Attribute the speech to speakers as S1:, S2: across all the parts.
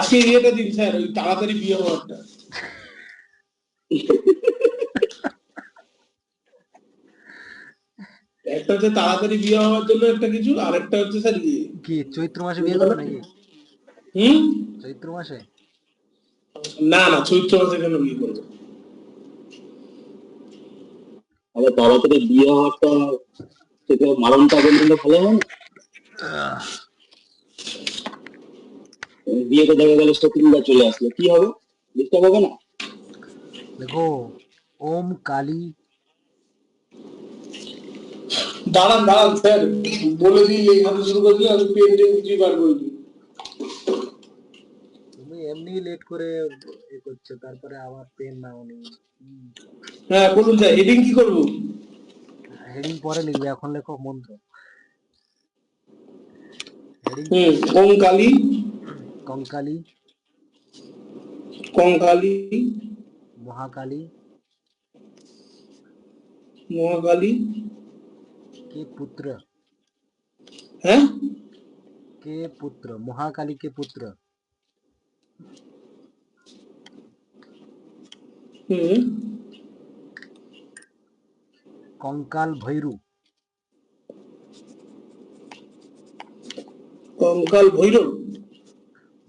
S1: আজকে ইয়েটা দিন স্যার, ওই তাড়াতাড়ি বিয়ে হওয়ারটা। একটা হচ্ছে তাড়াতাড়ি বিয়ে হওয়ার জন্য একটা কিছু, আর একটা হচ্ছে স্যার ইয়ে।
S2: কি চৈত্র মাসে বিয়ে করবে নাকি?
S1: হুম।
S2: চৈত্র মাসে?
S1: না না, চৈত্র মাসে কেন বিয়ে করবো?
S3: আরে তাড়াতাড়ি বিয়ে হওয়াটা থেকে মারণটা আগে নিলে ভালো হয় না? বিয়েতে দেখা গেল শত্রুরা চলে আসলো, কি হবে? ডিস্টার্ব হবে না?
S2: দেখো, ওম কালী।
S1: দাঁড়ান দাঁড়ান স্যার, বলে দিই এইভাবে শুরু করে দিলে আমি পেন দিয়ে বুঝিয়ে বার করে দিই।
S2: তুমি এমনি লেট করে এ করছো, তারপরে আবার পেন নাওনি।
S1: হ্যাঁ বলুন স্যার, হেডিং কি করবো?
S2: হেডিং পরে লিখবে, এখন লেখো মন্ত্র। হেডিং
S1: ওম কালী।
S2: কঙ্কালী,
S1: কঙ্কালী।
S2: মহাকালী,
S1: মহাকালী।
S2: के पुत्र,
S1: হ্যাঁ।
S2: के पुत्र, महाकाली के पुत्र,
S1: হুম।
S2: कंकाल भैरू,
S1: কঙ্কাল ভৈরব।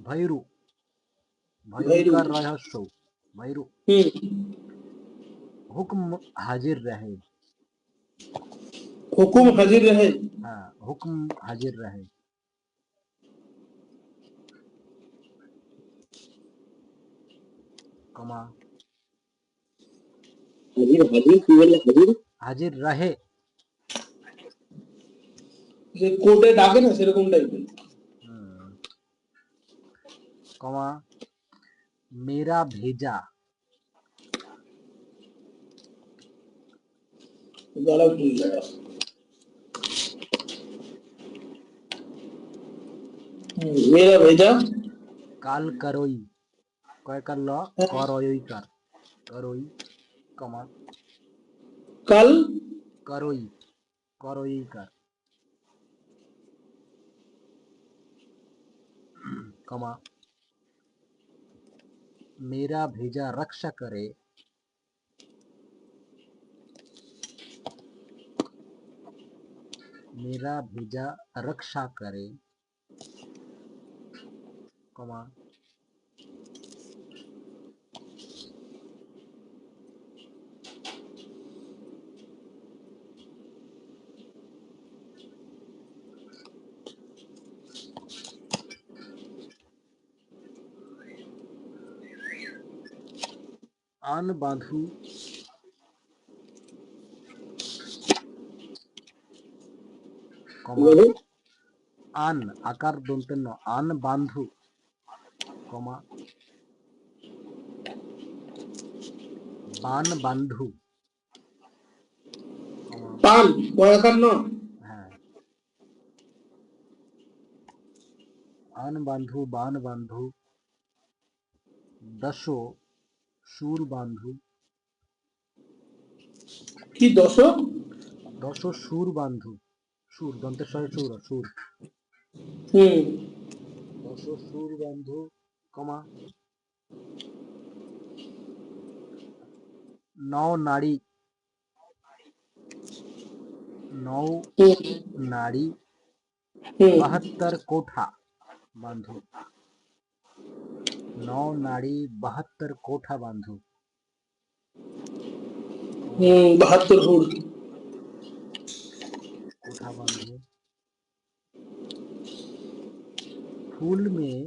S2: भैरू,
S1: ভৈরু।
S2: भयंकर रहस्य, भैरू।
S1: হুম।
S2: हुक्म हाजिर रहे।
S1: হুকুম হাজির রহে।
S2: हाँ, हुक्म हाजिर रहे। कमा,
S3: হাজির হাজির কি বললে? হাজির
S2: हाजिर रहे।
S1: যে কোর্টে ডাকে না সেরকম টাইপের।
S2: कमा, मेरा भेजा,
S1: দাঁড়াও ভুল দাঁড়াও। মেরা ভেজা।
S2: काल करोई, कय कर लो, करोई कर, करोई, कमा,
S1: কাল।
S2: करोई, करोई कर, कमा, मेरा भेजा रक्षा करे, मेरा भेजा रक्षा करे, कमा, आन बांधू, कमा, आन आकार दोन आन बांधू, कमा, बान बांधू, कमा,
S1: পান কয়াকার ন।
S2: हाँ, आन बांधू, बान बांधू, दशो शूर बांधू,
S1: কি দশক?
S2: दशो शूर बांधू, शूर दंतेश्वरी शूर, शूर,
S1: হুম।
S2: दशो शूर बांधू, कमा, नौ नाड़ी, नौ
S1: হুম।
S2: नाड़ी,
S1: হুম।
S2: 72 कोठा बांधू, नौ नाड़ी 72 कोठा बांधू, कमा,
S1: 72 হুর।
S2: कोठा बांधू, फूल में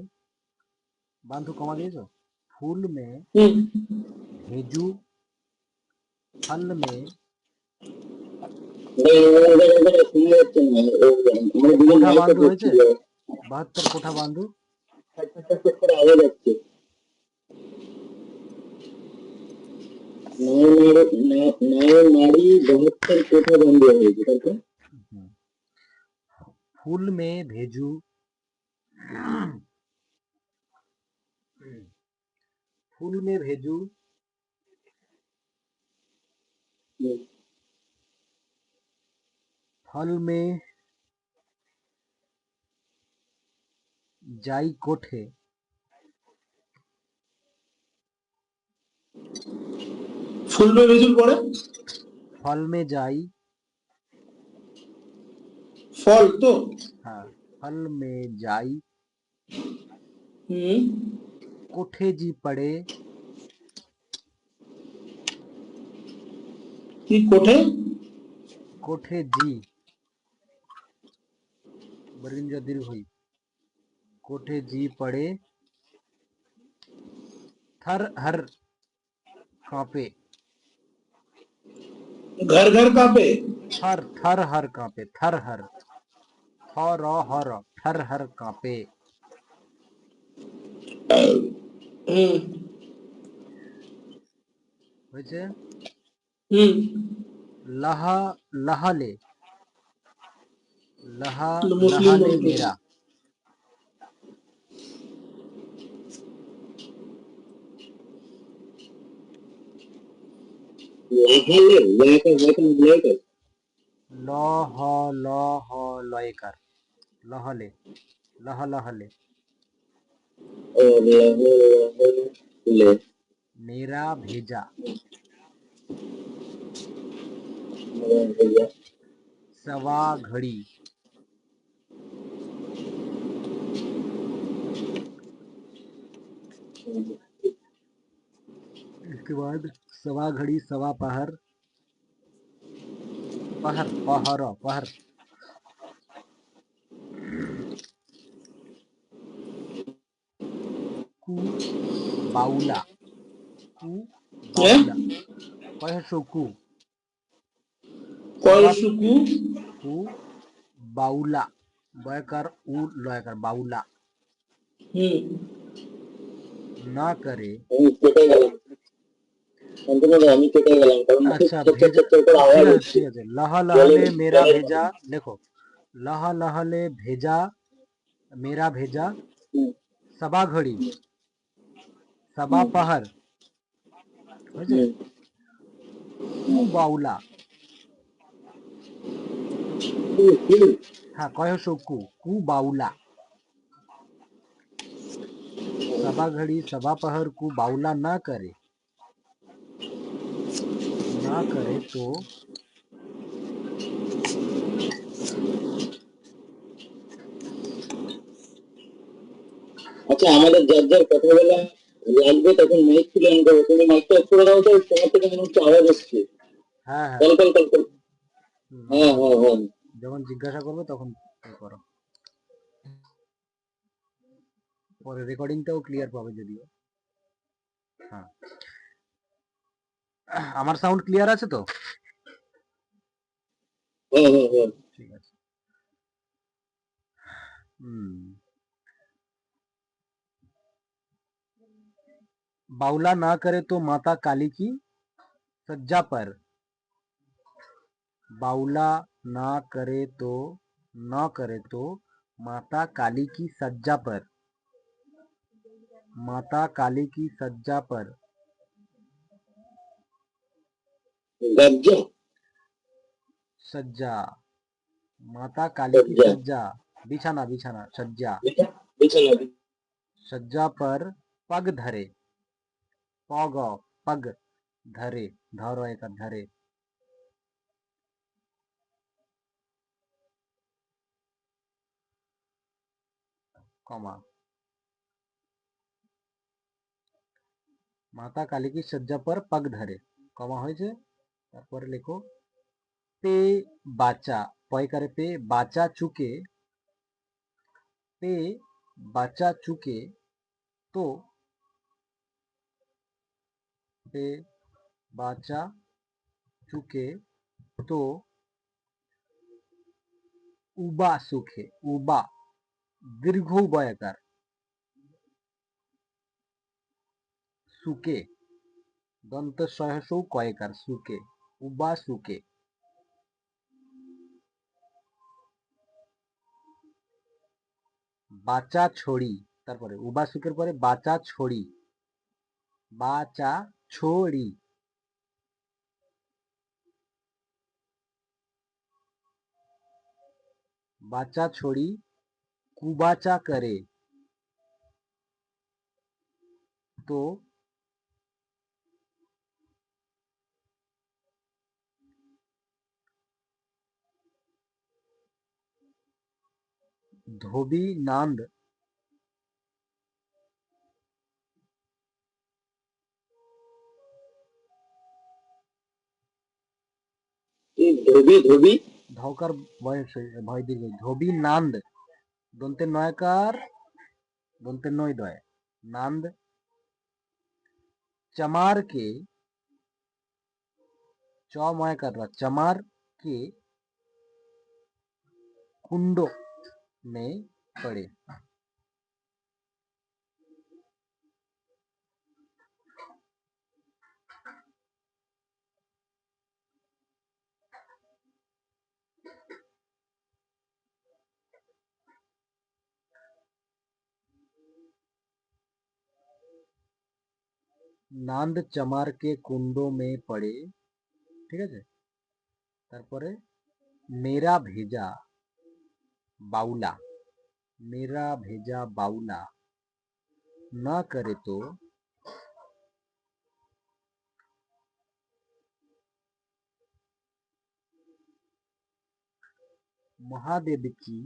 S2: बांधू, कमा दिए, फूल में
S1: হুম।
S2: भेजू, फल में
S3: শোনা যাচ্ছে না। আমরা দুজন
S2: कोठा
S3: গল্প
S2: बांधू
S3: করছি,
S2: হয়েছে 72 कोठा बांधू,
S3: করে আওয়াজ আসছে। নাড়ি 72 কোঠা বন্ধ হয়েছে, তাই তো?
S2: फूल में भेजू, फूल में भेजू, फल में जाई कोठे,
S1: ফুল মে রেজুর পরে
S2: फल में जाई,
S1: ফল তো।
S2: हाँ, फल में जाई,
S1: হুম।
S2: कोठे जी पड़े,
S1: কি কোঠে?
S2: कोठे जी बरिंजा दीर्घ हुई, कोठे जी पड़े, थर हर कांपे,
S1: ঘর ঘর কাঁপে।
S2: थर थर हर कांपे, थर हर, थर हर, थर हर कांपे,
S1: হুম।
S2: হয়েছে।
S1: হুম।
S2: लहा लहाले, लहा
S1: মুসলিম
S2: लहाले
S1: বলতে।
S2: मेरा,
S3: লাফালে লয়কার লয়কার
S2: लह लह लयकार, लहले, लह लहले,
S3: ও লাফালে
S2: मेरा भेजा, सवा घड़ी, इसके बाद सवा घड़ी, सवा पहर, पहर पहर पहर, कु बाउला, कु
S1: হ্যাঁ।
S2: बाउला, कह कु, सवा
S1: কয়সুকু।
S2: कु बाउला, बयकर उ लयकर बाउला,
S1: হুম।
S2: ना करे,
S3: আমি কেটে গেলাম শান্তনু দা, আমি কেটে গেলাম কারণ খুব
S2: अच्छा
S3: চট
S2: भेजा,
S3: চট করে আওয়াজ
S2: ठीक है
S3: হচ্ছে
S2: ठीक है, लहा
S3: জলের
S2: लहले मेरा
S3: জলের
S2: भेजा, देखो, लहा लहले भेजा, मेरा भेजा,
S3: হুম,
S2: सबा घड़ी, सबा
S3: হুম,
S2: पहर, বুঝছে,
S3: হুম,
S2: কু বাউলা,
S3: হুম, হুম।
S2: হ্যাঁ কয়শো কু बाउला, सबा घड़ी सबा पहर को बाउला ना करे, ना करे तो
S3: আচ্ছা, আমাদের যার যার কথা বলা লাগবে তখন মাইক খুলে অন করবো। তুমি মাইকটা অফ করে দাও তো, তোমার থেকে মনে হচ্ছে আওয়াজ আসছে।
S2: হ্যাঁ হ্যাঁ,
S3: call call call call.
S2: Of
S3: হ্যাঁ
S2: করে
S3: হ্যাঁ
S2: দিলাম,
S3: হ্যাঁ।
S2: যখন জিজ্ঞাসা করবে তখন করো, পরে রেকর্ডিংটাও ক্লিয়ার পাবে যদিও। হ্যাঁ, আমার সাউন্ড ক্লিয়ার আছে তো?
S3: হ্যাঁ হ্যাঁ হ্যাঁ।
S2: ঠিক আছে। হুম, बाउला ना करे तो माता काली की सज्जा पर, बाउला ना करे तो, ना करे तो माता काली की सज्जा पर, माता काली की सज्जा पर,
S3: গজ্জা
S2: सज्जा, माता काली की
S3: গজ্জা
S2: सज्जा, बिछाना बिछाना सज्जा,
S3: বিছানা
S2: सज्जा पर पग धरे, पग पग धरे, धर एक धरे, कमा, माता काली की सज्जा पर पग धरे, कमा হয়েছে, তারপরে লেখো पे बाचा, पय करे पे, बाचा चुके, पे बाचा चुके तो, पे बाचा चुके तो उबा सुखे, उबा दीर्घ उभयकार, सुके दंत सहसौ कयकार, सुके, उबा सुके, বাচা ছড়ি, তারপরে উবা সুকের পরে বাচা ছড়ি, বাচা ছড়ি, বাচা ছড়ি কুবাচা করে তো ধোবি নান্দ
S3: এই ধোবি ধোবি
S2: ধকার ভয় দীর্ঘ ধোবি নান্দ দন্তের নয়কার দন্তের নয় দয় নান্দ चमार के चौमय कर रहा चमार के कुंडो में पड़े নান্দ চামার কে কুন্ডো মে পড়ে ঠিক আছে তারপরে মেরা ভেজা বাউলা मेरा भेजा बाउला ना करे तो महादेव की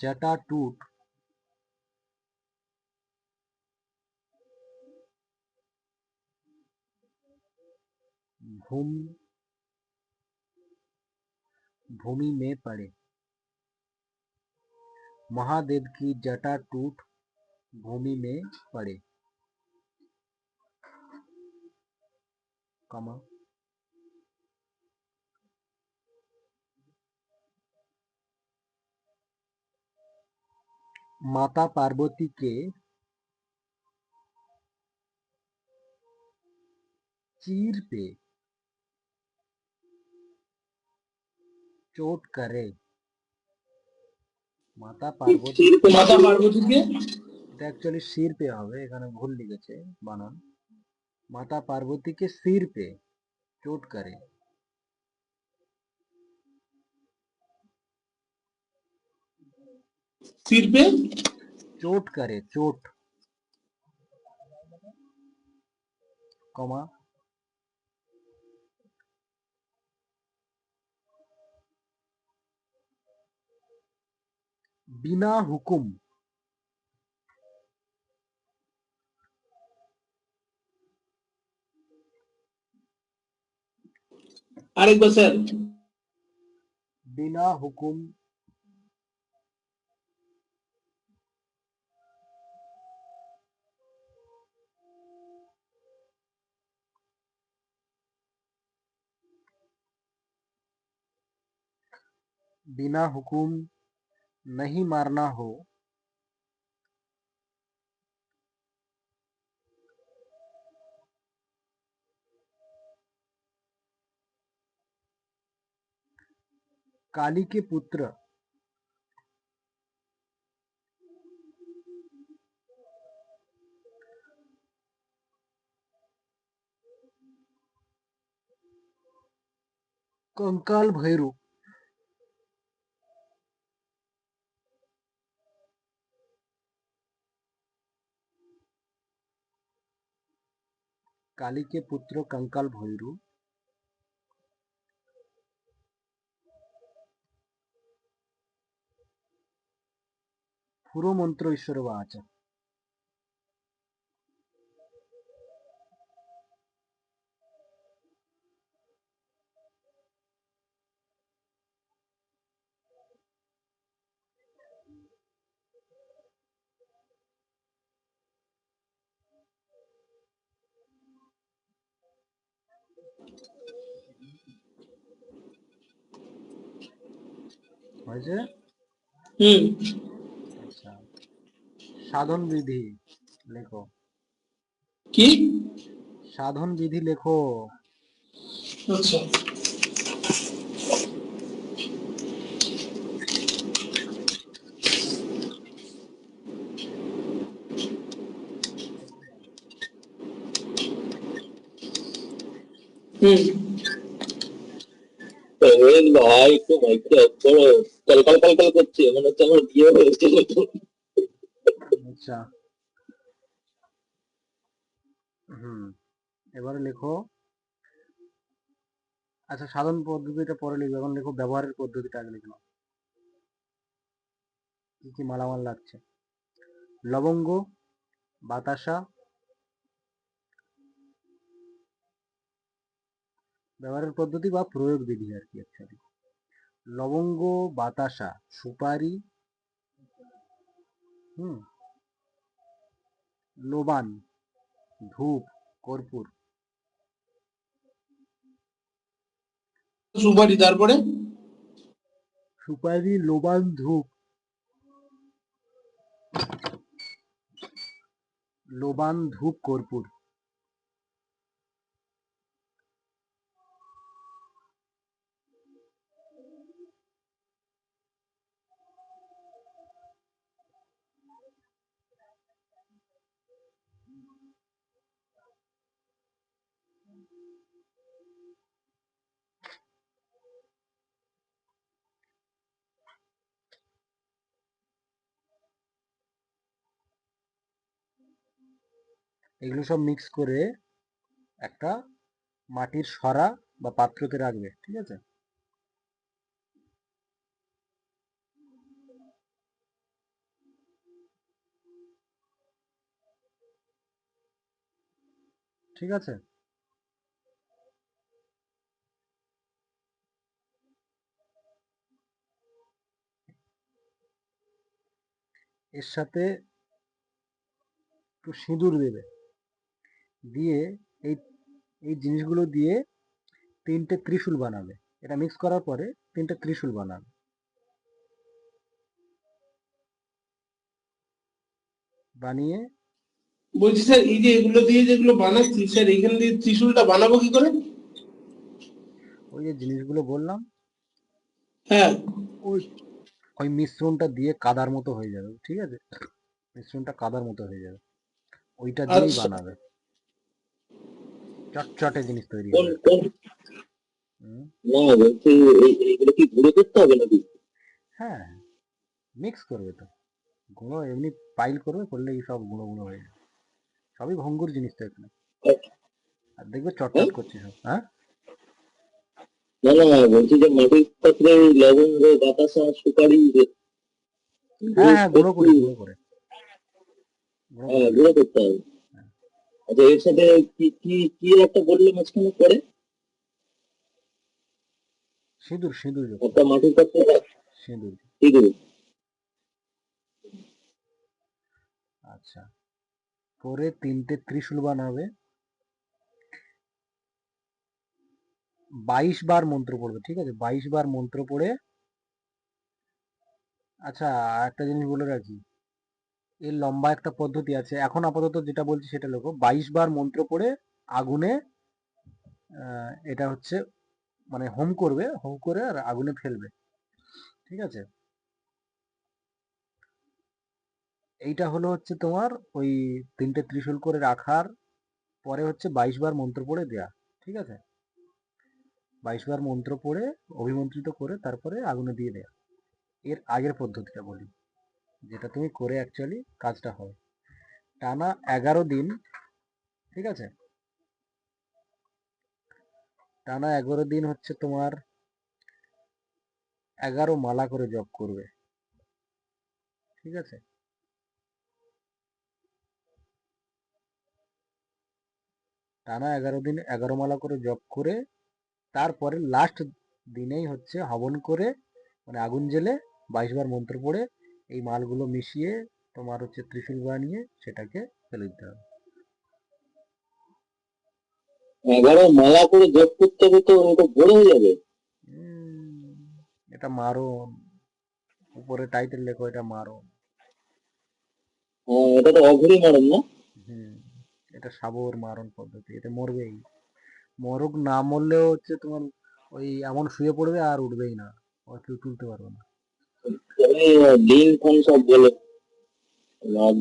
S2: जटा टूट भूमि में पड़े महादेव की जटा टूट भूमि में पड़े कमा माता पार्वती के चीर पे चोट करे माता पार्वती
S1: माता पार्वती के
S2: এটা অ্যাকচুয়ালি শির पे হবে এখানে ভুল লিখেছে বানান माता पार्वती के सिर पे चोट करे
S1: सिर पे
S2: चोट करे चोट कमा बिना हुकुम
S1: আরেকবার স্যার
S2: बिना हुकुम बिना हुकुम नहीं मारना हो काली के पुत्र कंकाल भैरू काली के पुत्र कंकाल भैरू पुरो मंत्र ईश्वर वाच হয়েছে আচ্ছা সাধন বিধি লেখো
S1: কি
S2: সাধন বিধি লেখো
S1: আচ্ছা
S3: হয়ে ভাই একটু মাইকটা অফ করো, কলকাল কলকাল করছে, মনে হচ্ছে আমার বিয়ে হয়েছে।
S2: আচ্ছা, এবারে লেখো, আচ্ছা সাধন পদ্ধতিটা পরে লিখবে, এখন লেখো ব্যবহারের পদ্ধতিটা আগে লিখো। কি কি মালামাল লাগছে? লবঙ্গ, বাতাসা, ব্যবহারের পদ্ধতি বা প্রয়োগ বিধি আর কি অ্যাকচুয়ালি। লবঙ্গ, বাতাসা, সুপারি, লোবান, ধূপ, কর্পূর।
S1: সুপারি, তারপরে
S2: সুপারি, লোবান, ধূপ, লোবান, ধূপ, কর্পূর। এগুলো সব মিক্স করে একটা মাটির সরা বা পাত্রতে রাখবে, ঠিক আছে? ঠিক আছে, এর সাথে একটু সিঁদুর দেবে, দিয়ে এই এই জিনিসগুলো দিয়ে 3টে ত্রিশূল বানাবে। এটা মিক্স করার পরে 3টে ত্রিশূল বানাবে। বানিয়ে
S1: বলছি স্যার, এই যে এগুলো দিয়ে যেগুলো বানাচ্ছি স্যার, এখান দিয়ে ত্রিশূলটা বানাবো কি করে?
S2: ওই যে জিনিসগুলো বললাম,
S1: হ্যাঁ,
S2: ওই ওই মিশ্রণটা দিয়ে কাদার মতো হয়ে যাবে, ঠিক আছে? মিশ্রণটা কাদার মতো হয়ে যাবে, ওইটা দিয়েই
S1: আচ্ছা।
S2: বানাবে, চটচটে জিনিস তৈরি
S3: কোন
S2: হবে।
S3: কোন
S2: হুম,
S3: না বলছি, এইগুলো কি গুঁড়ো করতে হবে নাকি?
S2: হ্যাঁ, মিক্স করবে তো, গুঁড়ো এমনি পাইল করবে, করলে এই সব গুঁড়ো গুঁড়ো হয়ে যাবে। সবই ভঙ্গুর জিনিস তো এখানে, আর দেখবে চটচট
S3: হ্যাঁ,
S2: করছে সব। হ্যাঁ,
S3: না না, বলছি যে মাটির পাত্রে লবঙ্গ, বাতাসা, সুপারি,
S2: হ্যাঁ, হ্যাঁ, গুঁড়ো করে,
S3: কর্পূর,
S2: গুঁড়ো করে, গুঁড়ো করে
S3: হ্যাঁ
S2: নেবে।
S3: গুঁড়ো করতে হবে। আচ্ছা, এর সাথে কি কি কি একটা বললে মাঝখানে পরে?
S2: সিঁদুর, সিঁদুর যোগ
S3: একটা
S2: করবে,
S3: মাটির পাত্রে
S2: সিঁদুর।
S3: কি দেবে?
S2: আচ্ছা, করে 3টে ত্রিশূল বানাবে, 22 বার মন্ত্র পড়বে, ঠিক আছে? 22 বার মন্ত্র পড়ে, আচ্ছা একটা জিনিস বলে রাখি, এর লম্বা একটা পদ্ধতি আছে, এখন আপাতত যেটা বলছি সেটা লেখো। 22 বার মন্ত্র পড়ে আগুনে, এটা হচ্ছে মানে হোম করবে, হোম করে আর আগুনে ফেলবে, ঠিক আছে? এইটা হলো হচ্ছে তোমার ওই 3টে ত্রিশূল করে রাখার পরে হচ্ছে 22 বার মন্ত্র পড়ে দেয়া, ঠিক আছে? 22 বার মন্ত্র পড়ে অভিমন্ত্রিত করে তারপরে আগুনে দিয়ে দেয়া। এর আগের পদ্ধতিটা বলি, যেটা তুমি করে অ্যাকচুয়ালি কাজটা হয়। টানা 11 দিন, ঠিক আছে? টানা 11 দিন হচ্ছে তোমার 11 মালা করে জপ করবে, ঠিক আছে? টানা 11 দিন 11 মালা করে জপ করে তারপরে লাস্ট দিনেই হচ্ছে হবন করে, মানে আগুন জ্বেলে 22 বার মন্ত্র পড়ে এই মালগুলো মিশিয়ে তোমার হচ্ছে ত্রিশূল বানিয়ে সেটাকে ফেলে দিতে হবে।
S3: 11 মালা করে জপ করতে হবে, তো ওটা বড় হয়ে যাবে।
S2: উম, এটা মারণ, উপরে টাইটেল লেখো এটা মারণ।
S3: এটা তো অঘরি মারণ না?
S2: হুম, এটা সাবর মারণ পদ্ধতি, এটা মরবেই। মরুক না মরলেও হচ্ছে তোমার ওই এমন শুয়ে পড়বে আর উঠবেই না, ও কেউ তুলতে পারবে না।
S3: তবে দিন ফোন সব বলে,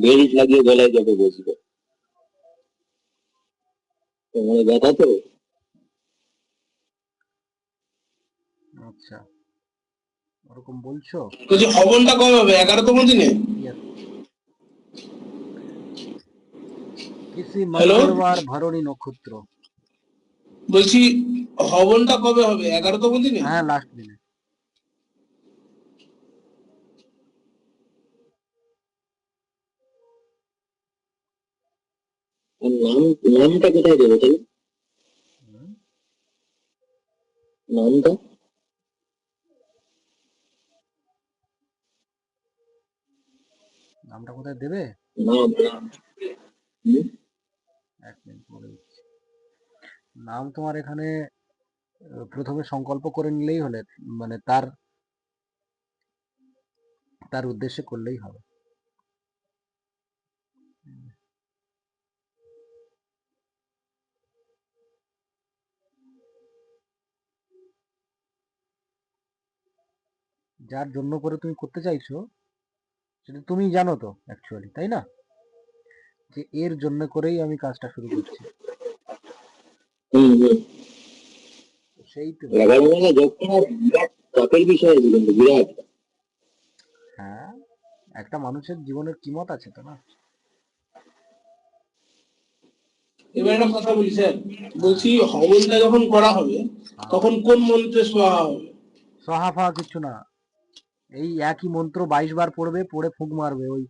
S3: বেল্ট লাগিয়ে গলায় যাবে বসবে, তোমার ব্যথা তো।
S2: আচ্ছা। আচ্ছা, ওরকম বলছো?
S1: বলছি হবনটা কবে হবে, 11তম দিনে?
S2: Yes. किसी
S1: হ্যালো,
S2: मंगलवार भरणी नक्षत्र।
S1: বলছি হবনটা কবে হবে, 11তম দিনে?
S2: হ্যাঁ, লাস্ট দিনে।
S3: আর নামটা কোথায় দেবো তাহলে?
S2: হুম,
S3: নামটা
S2: নামটা কোথায় দেবে?
S3: নাম হুম?
S2: এক মিনিট বলে দিচ্ছি। নাম তোমার এখানে প্রথমে সংকল্প করে নিলেই হলে, মানে তার তার উদ্দেশ্যে করলেই হবে। যার জন্য করে তুমি করতে চাইছো সেটা তুমি জানো তো অ্যাকচুয়ালি, তাই না? যে এর জন্য করেই আমি কাজটা শুরু করছি।
S3: হুম হুম।
S2: তো সেই তো।
S3: 11 মানে যখন আর বিরাট চাপের বিষয় আছে, কিন্তু বিরাট।
S2: হ্যাঁ, একটা মানুষের জীবনের কিমত আছে তো না?
S1: এবার একটা কথা বলি স্যার,
S2: হ্যাঁ,
S1: বলছি হবনটা যখন করা হবে
S2: হ্যাঁ।
S1: তখন কোন মন্ত্রে সোয়া হবে?
S2: সহা ফহা কিচ্ছু না, এই একই মন্ত্র 22 বার পড়বে, পড়ে ফুঁক মারবে ওই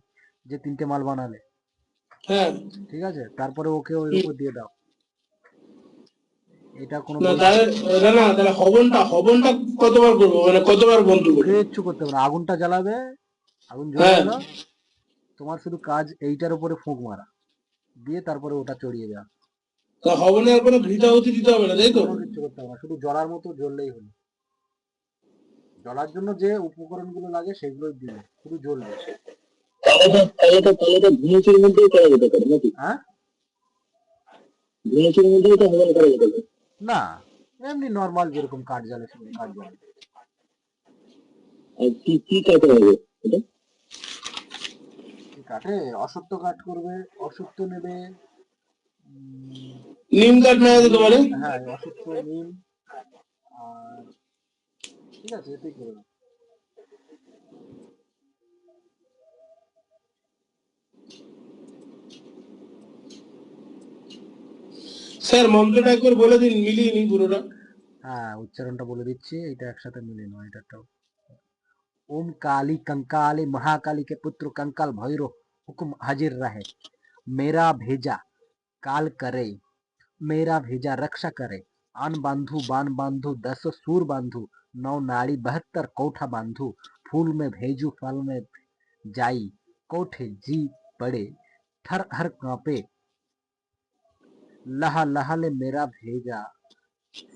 S2: যে 3টে মাল বানালে,
S1: হ্যাঁ।
S2: ঠিক আছে? তারপরে ওকে ওর
S1: হুম।
S2: উপর দিয়ে দাও। এটা কোনো
S1: না
S2: বই।
S1: তাহলে, না তাহলে হবনটা কতবার করবো, মানে কতবার বন্ধ করবো?
S2: কিচ্ছু করতে হবে না, আগুনটা জ্বালাবে, আগুন জ্বলে
S1: হ্যাঁ।
S2: গেল, তোমার শুধু কাজ এইটার উপরে ফুঁক মারা, দিয়ে তারপরে ওটা চড়িয়ে দেওয়া।
S1: তা হবনে আর কোনো ঘৃতাহুতি দিতে হবে না, তাই তো?
S2: কোনো কিচ্ছু করতে হবে না, শুধু জ্বলার মতো জ্বললেই হলো। জ্বলার জন্য যে উপকরণগুলো লাগে সেগুলোই দিলে, শুধু জ্বলবে।
S3: তাহলে তো ধুনুচির মধ্যেই করা যেতে পারে নাকি?
S2: হ্যাঁ,
S3: ধুনুচির মধ্যেই তো হবন করা যেতে পারে।
S2: না, এমনি নর্মাল যেরকম কাঠ জ্বালে সেরকম কাঠ জ্বালে।
S3: আর কি কি কাটে হবে এটা?
S2: কি কাঠে? অশ্বত্থ কাঠ করবে, অশ্বত্থ নেবে, উম,
S1: নিম কাঠ নেওয়া যেতে
S2: নিম,
S1: পারে।
S2: হ্যাঁ অশ্বত্থ, নিম, আর ঠিক আছে এতেই করবে।
S1: স্যার মন্ত্রটা একবার বলে দিন, মিলিয়ে নি পুরোটা।
S2: হ্যাঁ, উচ্চারণটা বলে দিচ্ছি, এটা একসাথে মিলে নয়, এটা ओम काली कंकाली महाकाली के पुत्र कंकाल भैरव हुक्म हाजिर रहे, मेरा भेजा काल करे, मेरा भेजा रक्षा करे, आन बांधु बान बांधु 10 सूर बांधु, 9 नाड़ी 72 कोठा बांधु, फूल में भेजू फल में जाई, कोठे जी पड़े थर हर कांपे, लहा लहा ले मेरा भेजा,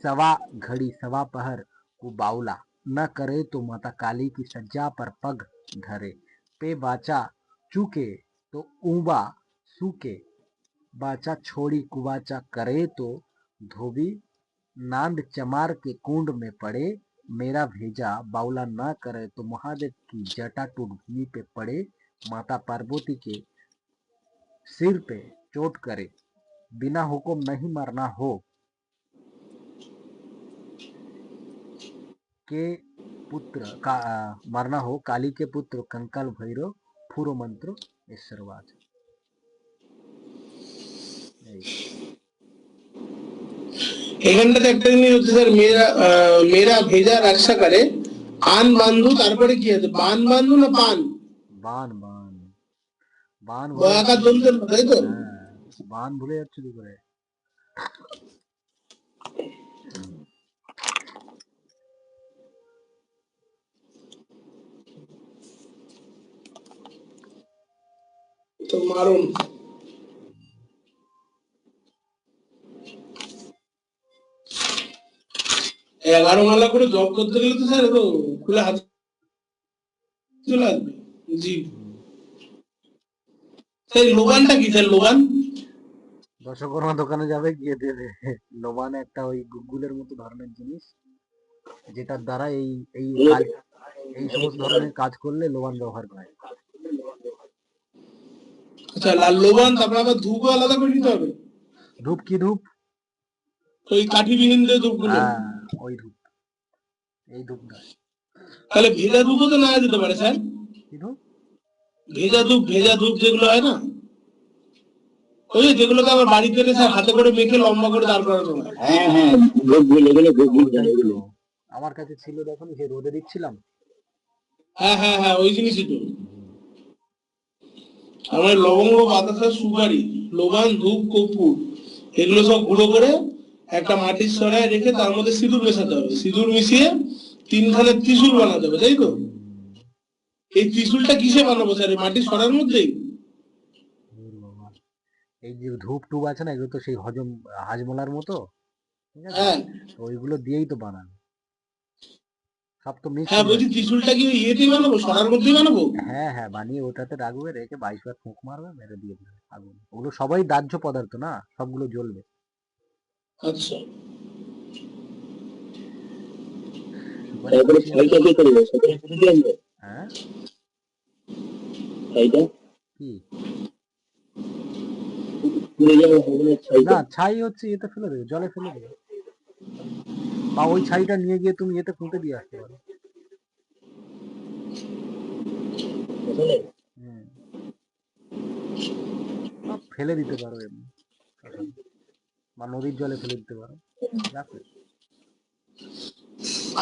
S2: सवा घड़ी सवा पहर को बाउला, न करे तो माता काली की सज्जा पर पग धरे, पे बाचा चूके तो ऊबा सूके, बाचा छोड़ी कुबाचा करे तो धोबी, नांद चमार के कुंड में पड़े, मेरा भेजा बाउला न करे तो महादेव की जटा टूट भूमि पे पड़े, माता पार्वती के सिर पे चोट करे, बिना हुक्म नहीं मरना हो, के पुत्र का मरना हो, काली के पुत्र कंकाल भैरव पूर्व मंत्र ईश्वरवाद।
S1: এখানটাতে একটা জিনিস হচ্ছে স্যার, মেয়েরা ভেজা রাখসা করে, আন বান্ধু, তারপরে কি আছে, বান বান্ধু না পান?
S2: বান বান বান ভুলে
S1: বয়াকার
S2: যাচ্ছি।
S1: দন্তের, তাই তো?
S2: হ্যাঁ, বান ভুলে যাচ্ছি কি করে?
S1: তো মারুন। 11 মালা করে জব করতে গেলে তো স্যার তো খুলে হাত চলে আসবে। জি স্যার, লোবানটা কি স্যার, লোবান?
S2: দশকর্মা দোকানে যাবে, গিয়ে দেবে লোবান, একটা ওই গুগলের মতো ধরনের জিনিস, যেটার দ্বারা এই এই কাজ, এই সমস্ত ধরনের কাজ করলে লোবান ব্যবহার করে।
S1: আচ্ছা, লাল লোবান, তারপর আবার ধূপও আলাদা করে দিতে হবে।
S2: ধূপ কি ধূপ?
S1: ওই কাঠিবিহীন যে ধূপগুলো।
S2: হ্যাঁ, ওই ধূপ। এই ধূপ নয়।
S1: তাহলে ভেজা ধূপও তো নেওয়া যেতে পারে স্যার।
S2: কি ধূপ?
S1: ভেজা ধূপ যেগুলো হয় না, ওই যে যেগুলোকে আবার বাড়িতে এনে স্যার হাতে করে মেখে লম্বা করে দাঁড় করানো হয়।
S3: হ্যাঁ হ্যাঁ, ভোগগুলো এগুলো ভোগগুলো
S2: ওইটাই তো
S3: এগুলো।
S2: আমার কাছে ছিল, যখন সে রোদে দিচ্ছিলাম।
S1: হ্যাঁ হ্যাঁ হ্যাঁ, ওই জিনিসই তো। আমার লবঙ্গ, বাতাসা, সুপারি, লোবান, ধূপ, কর্পূর, এগুলো সব গুঁড়ো করে একটা মাটির সরায় রেখে তার মধ্যে সিঁদুর মেশাতে হবে। সিঁদুর মিশিয়ে তিনখানে ত্রিশূল বানাতে হবে, তাই তো? এই ত্রিশূলটা কিসে বানাবো স্যার? এই মাটির সরার মধ্যেই?
S2: ধুর বাবা। এই যে ধূপ টুপ আছে না, এগুলো তো সেই হাজমোলার মতো, ঠিক আছে?
S1: হ্যাঁ
S2: তো ওইগুলো দিয়েই তো বানানো, সব তো মিক্স
S1: হ্যাঁ,
S2: হয়ে
S1: বলছি
S2: যাচ্ছে।
S1: ত্রিশূলটা কি ওই ইয়েতেই বানাবো, সরার মধ্যেই বানাবো?
S2: হ্যাঁ হ্যাঁ, বানিয়ে ওটাতে রাখবে, রেখে 22 বার ফুঁক মারবে, মেরে দিয়ে দেবে আগুন। ওগুলো সবাই দাহ্য পদার্থ না, সবগুলো জ্বলবে।
S1: আচ্ছা,
S2: সুপারি
S3: তারপরে
S2: কচি আছে।
S3: ছাইটা কে করবে? সকালে করে দিয়ে আসবে
S2: হ্যাঁ।
S3: ছাইটা,
S2: কি?
S3: পুড়ে যাওয়া হবে না ছাইটা।
S2: না, ছাই হচ্ছে এতে ফেলে দেবে, জলে ফেলে দেবে, বা ওই ছাইটা নিয়ে গিয়ে তুমি এতে পুঁতে দিয়ে আসতে পারো।
S3: আসলে
S2: হুম। বা ফেলে দিতে পারো এমনি শ্মশানে, বা নদীর জলে ফেলে দিতে পারো, যা খুশি।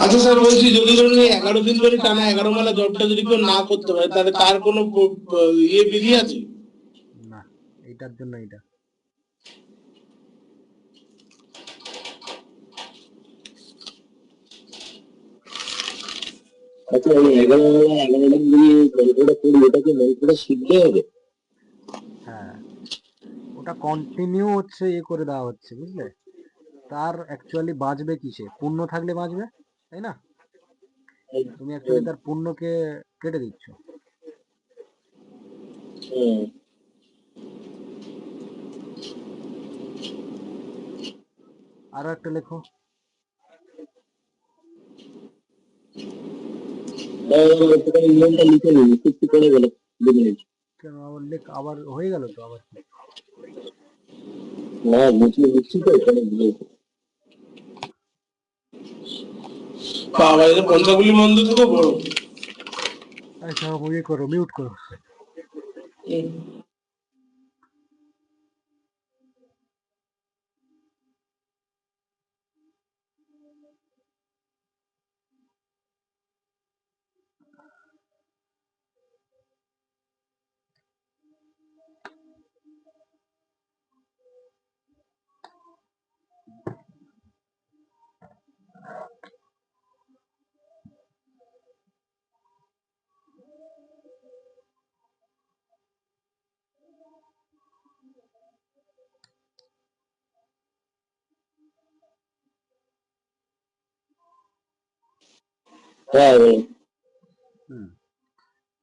S1: আচ্ছা স্যার, বলছি যদি ধরুন এই 11 দিন ধরে টানা 11 মালা জপটা যদি কেউ না করতে পারে, তাহলে তার কোনো ইয়ে বিধি আছে?
S2: না, এইটার জন্য এটা।
S3: আচ্ছা, ওই 11 দিন দিয়ে গল্পটা পড়ি, ওটা কি মন্ত্রটা সিদ্ধ হবে?
S2: হ্যাঁ, ওটা কন্টিনিউ হচ্ছে, করে দেওয়া হচ্ছে, বুঝলে? তার অ্যাকচুয়ালি বাঁচবে কিসে? পুণ্য থাকলে বাঁচবে, তাই না? তুমি অ্যাকচুয়ালি তার পুণ্যকে কেটে দিচ্ছ।
S3: হুম।
S2: আরো একটা লেখো।
S3: একটুখানি নিয়মটা লিখে নিবি, একটু করে বলে 2 মিনিট।
S2: কেন আবার আবার হয়ে গেল তো আবার কি?
S3: না, লিখছি তো এখানে দিয়ে।
S1: বাবা, এটা পঞ্চাগুলি মন্দির থেকে বড়।
S2: আচ্ছা, ইয়ে করো, মিউট করো।
S1: হুম।
S3: হ্যাঁ বলো।
S2: হুম।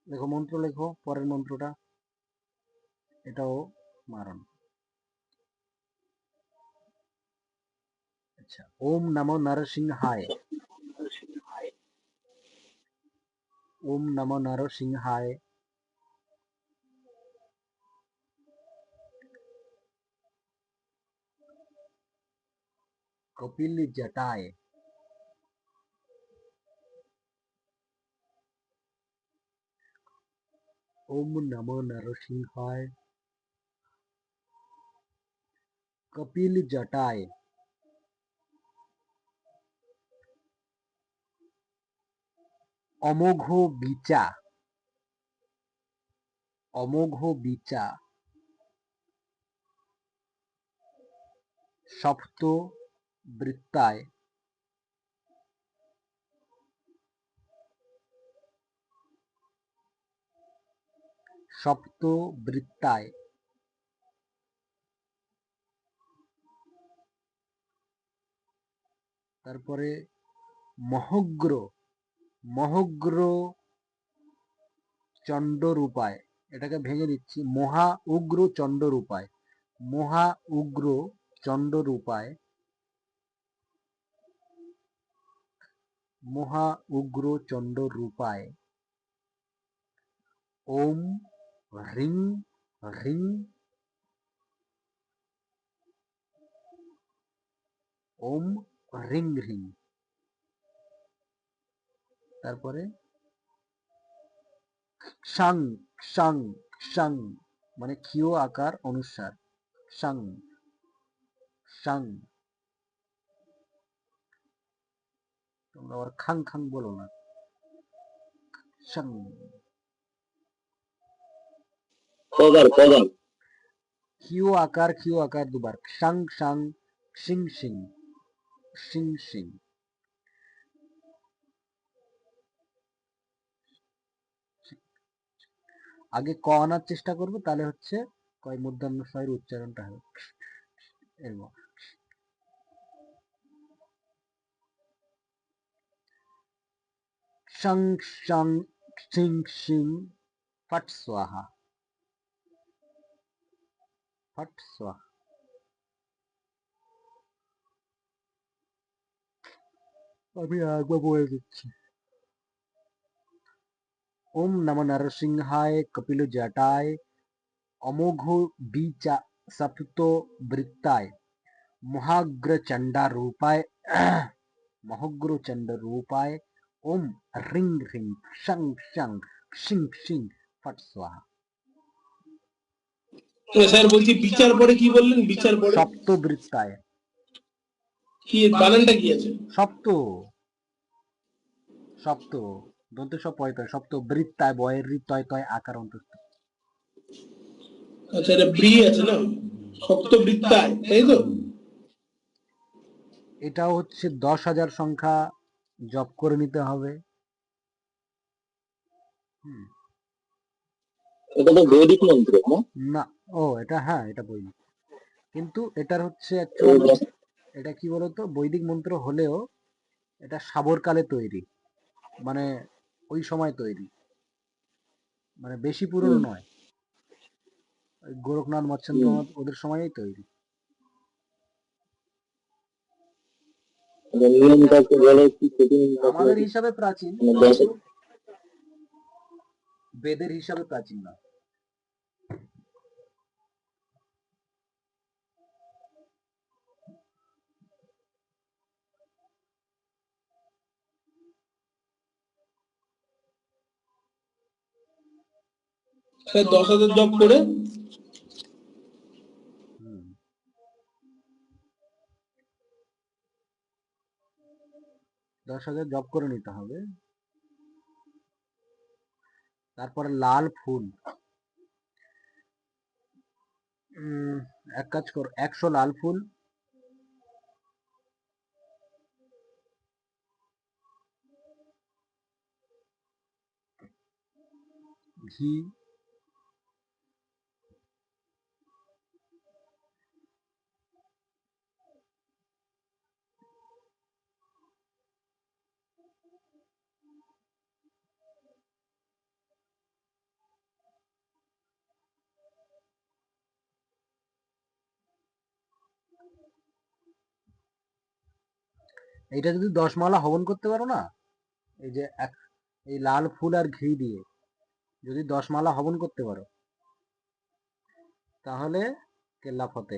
S2: লেখো, মন্ত্র লেখো, পরের মন্ত্রটা। এটাও মারণ। আচ্ছা, ওম নমো নরসিংহায়। ওম নমো নরসিংহায়। কপিল জটায়। ওম নমো নরসিংহায়। কপিল জটায়। অমোঘ বিচা। অমোঘ বিচা। সপ্ত বৃত্তায়। সপ্ত বৃত্তায়। তারপরে মহগ্র। মহগ্র চণ্ডরূপায়। এটাকে ভেঙে দিচ্ছি, মহা উগ্র চণ্ডরূপায়। মহা উগ্র চণ্ডরূপায়। মহা উগ্র চণ্ডরূপায়। ওম হ্রিং হ্রিং। ওম হ্রিং হ্রিং। তারপরে সাং, সাং, সাং মানে ক্ষীয় আকার অনুসার, সাং, সাং। তোমরা আবার খাং খাং বলো না, সাং।
S3: কবার কবার
S2: ক্ষীয় আকার দুবার, সাং সাং, সিং সিং, সিং সিং। আগে ক আনার চেষ্টা করবো, তাহলে হচ্ছে কয় মূর্ধন্য ষ এর উচ্চারণটা হবে এরকম। শং শং সিং সিং ফট স্বাহা, ফট স্বাহা। আমি একবার বলে দিচ্ছি। ওম নমঃ নরসিংহায় কপিল জটায় অমোঘ বীচা সপ্ত বৃত্তায় মহাগ্রচণ্ডা রূপায় মহগ্রচণ্ড রূপায় ওম হ্রিং হ্রিং শং শং শিং শিং ফট স্বাহা।
S1: স্যার বলছি বিচার পরে কি বললেন? বিচার পরে
S2: সপ্তবৃত্তায়,
S1: কি বানানটা কি আছে?
S2: সপ্ত, সপ্ত দন্ত সব পয়তয়, সপ্ত বৃত্তায় বয়ের তয় তয় আকার অন্তস্থ।
S1: আচ্ছা, এটা ব্রি আছে না, সপ্তবৃত্তায়, তাই তো?
S2: এটাও হচ্ছে 10,000 সংখ্যা জপ করে নিতে হবে।
S3: এটা তো বৈদিক মন্ত্র না?
S2: না, ও এটা, হ্যাঁ এটা বৈদিক, কিন্তু এটার হচ্ছে
S3: ওই
S2: অ্যাকচুয়ালি
S3: দশ-
S2: এটা কি বলতো, বৈদিক মন্ত্র হলেও এটা সাবরকালে তৈরি, মানে ওই সময় তৈরি, মানে বেশি পুরনো
S3: হুম,
S2: নয়, ওই গোরখনাথ মৎস্যেন্দ্রনাথ ওদের সময়ই তৈরি।
S3: মানে নিয়মটা একটু বলো, কি কঠিন
S2: আমাদের হিসাবে প্রাচীন,
S3: মানে দশ
S2: বেদের হিসাবে প্রাচীন না।
S1: স্যার 10,000 জব করে
S2: হুম। 10,000 জপ করে নিতে হবে। তারপরে লাল ফুল, এক কাজ কর, 100 লাল ফুল, ঘি, এইটা যদি 10 মালা হবন করতে পারো না, এই যে এই লাল ফুল আর ঘি দিয়ে যদি 10 মালা হবন করতে পারো, তাহলে কেল্লা ফতে।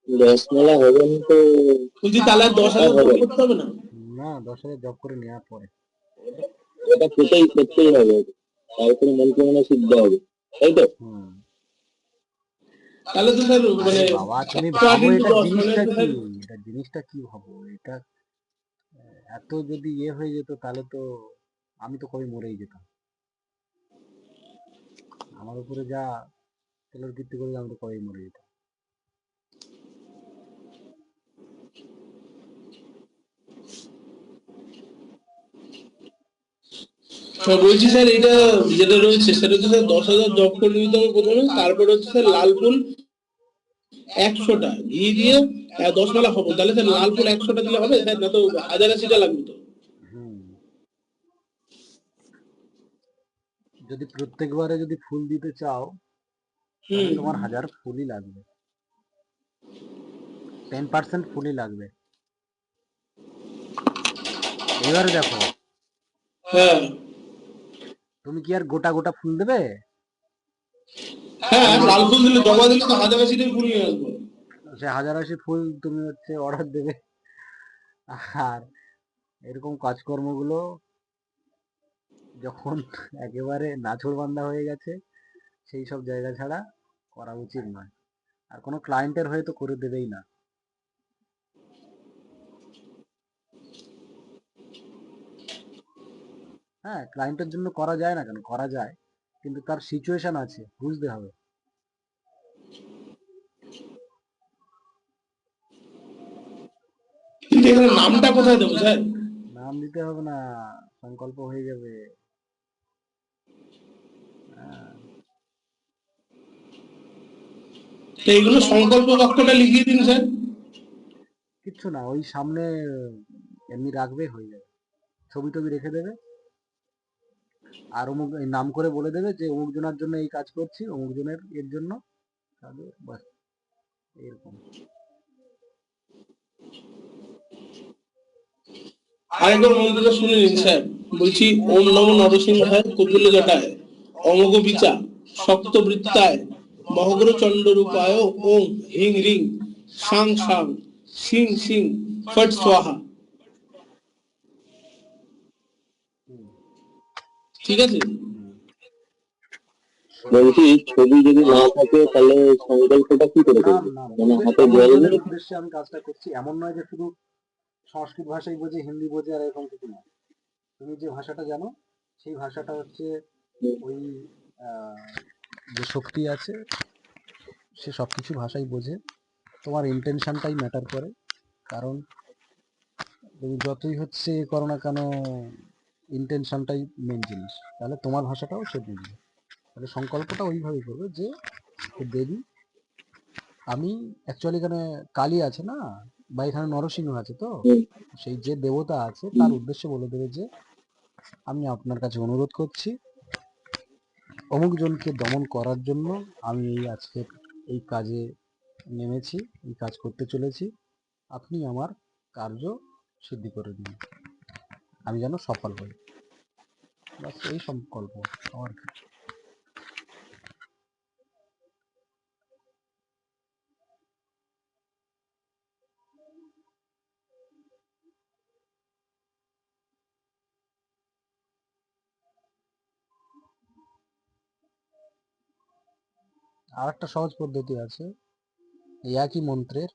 S3: রসমালা হবেন তো
S1: বলছি তাহলে আর 10,000 জব করতে হবে না?
S2: না, 10,000 জপ করে নেওয়ার পরে।
S3: এটা করতেই হবে, তারপরে মন্ত্র মনে সিদ্ধ হবে, তাই তো?
S2: হুম।
S1: তাহলে তো স্যার
S2: আরে
S1: মানে
S2: বাবা, তুমি
S1: 8
S2: ভাবো
S1: into
S2: এটা
S1: 10 মানে
S2: জিনিসটা
S1: তো
S2: কি,
S1: স্যার
S2: এটা জিনিসটা কি ভাবো এটা, এত যদি ইয়ে হয়ে যেত তাহলে তো আমি তো কবে মরেই যেতাম। আমার উপরে যা তেলের কীর্তি করবে, আমি তো কবেই মরে যেতাম।
S1: বলছি স্যার এটা যেটা রয়েছে সেটা হচ্ছে স্যার 10,000 জব করে নিতে হবে প্রথমে, তারপরে হচ্ছে স্যার লাল ফুল 100টা ঘি দিয়ে 10 মালা হবো, তাহলে স্যার লাল ফুল 100টা দিলে হবে স্যার, না তো 1080টা লাগবে তো?
S2: হুম। যদি প্রত্যেকবারে যদি ফুল দিতে চাও, তাহলে তোমার 1000 ফুলই লাগবে, 10% ফুলই লাগবে। এবারে দেখো,
S1: হ্যাঁ,
S2: তুমি কি আর গোটা গোটা ফুল দেবে?
S1: হ্যাঁ, লাল ফুল দিলে জমা দিলে তো হাজারাশিটাই ফুল নিয়ে আসবো।
S2: সে হাজারাশি ফুল তুমি হচ্ছে অর্ডার দেবে, আর এরকম কাজকর্মগুলো যখন একেবারে নাছোড়বান্দা হয়ে গেছে সেই সব জায়গা ছাড়া করা উচিত নয়। আর কোনো ক্লায়েন্টের হয়ে তো করে দেবেই না। হ্যাঁ, ক্লায়েন্টের জন্য করা যায় না কেন, করা যায়, কিন্তু তার সিচুয়েশন আছে, বুঝতে হবে।
S1: কিন্তু এখানে নামটা কোথায় দেবো স্যার?
S2: নাম দিতে হবে না, সংকল্প হয়ে যাবে। হ্যাঁ,
S1: তো এইগুলো সংকল্প বাক্যটা লিখিয়ে দিন স্যার।
S2: কিচ্ছু না, ওই সামনে এমনি রাখবে, হয়ে যাবে। ছবি টবি রেখে দেবে, আর অমুক এই নাম করে বলে দেবে যে অমুক জনের জন্য এই কাজ করছি, অমুক জনের এর জন্য, তাহলে বাস এরকম।
S1: আরেকবার মন্ত্রটা শুনে নিন স্যার। বলছি, ওম নমো নরসিংহায় কপিল জটায় অমোঘ বিচা শক্ত বৃত্তায় মহগ্র চন্ড রূপায় ওম হিং রিং সাং সাং সিং সিং ফট স্বাহা।
S2: হুম,
S1: ঠিক আছে?
S2: হুম।
S3: বলছি ছবি যদি না থাকে তাহলে সংকল্পটা কি করে
S2: নাম
S3: করবো?
S2: নাম
S3: মানে হাতে জল
S2: অমুকজনের
S3: নেই?
S2: উদ্দেশ্যে আমি কাজটা করছি, এমন নয় যে শুধু সংস্কৃত ভাষাই বোঝে, হিন্দি বোঝে, আর এরকম কিছু না। তুমি যে ভাষাটা জানো সেই ভাষাটা হচ্ছে ওই আহ, যে শক্তি আছে সে সব কিছু ভাষাই বোঝে। তোমার ইন্টেনশনটাই ম্যাটার করে। কারণ তুমি যতই হচ্ছে এ করো না কেন, ইন্টেনশনটাই মেন জিনিস। তাহলে তোমার ভাষাটাও সে বুঝবে। তাহলে সংকল্পটা ওইভাবেই করবে যে হে দেবী, আমি অ্যাকচুয়ালি এখানে কালী আছে না, বা এখানে নরসিংহ আছে, তো
S3: হুম,
S2: সেই যে দেবতা আছে
S3: হুম,
S2: তার উদ্দেশ্যে বলে দেবে যে আমি আপনার কাছে অনুরোধ করছি, অমুক জনকে দমন করার জন্য আমি এই আজকে এই কাজে নেমেছি, এই কাজ করতে চলেছি, আপনি আমার কার্য সিদ্ধি করে দিন, আমি যেন সফল হই। বাস এই সংকল্প আমার। আর একটা সহজ পদ্ধতি আছে এই একই মন্ত্রের,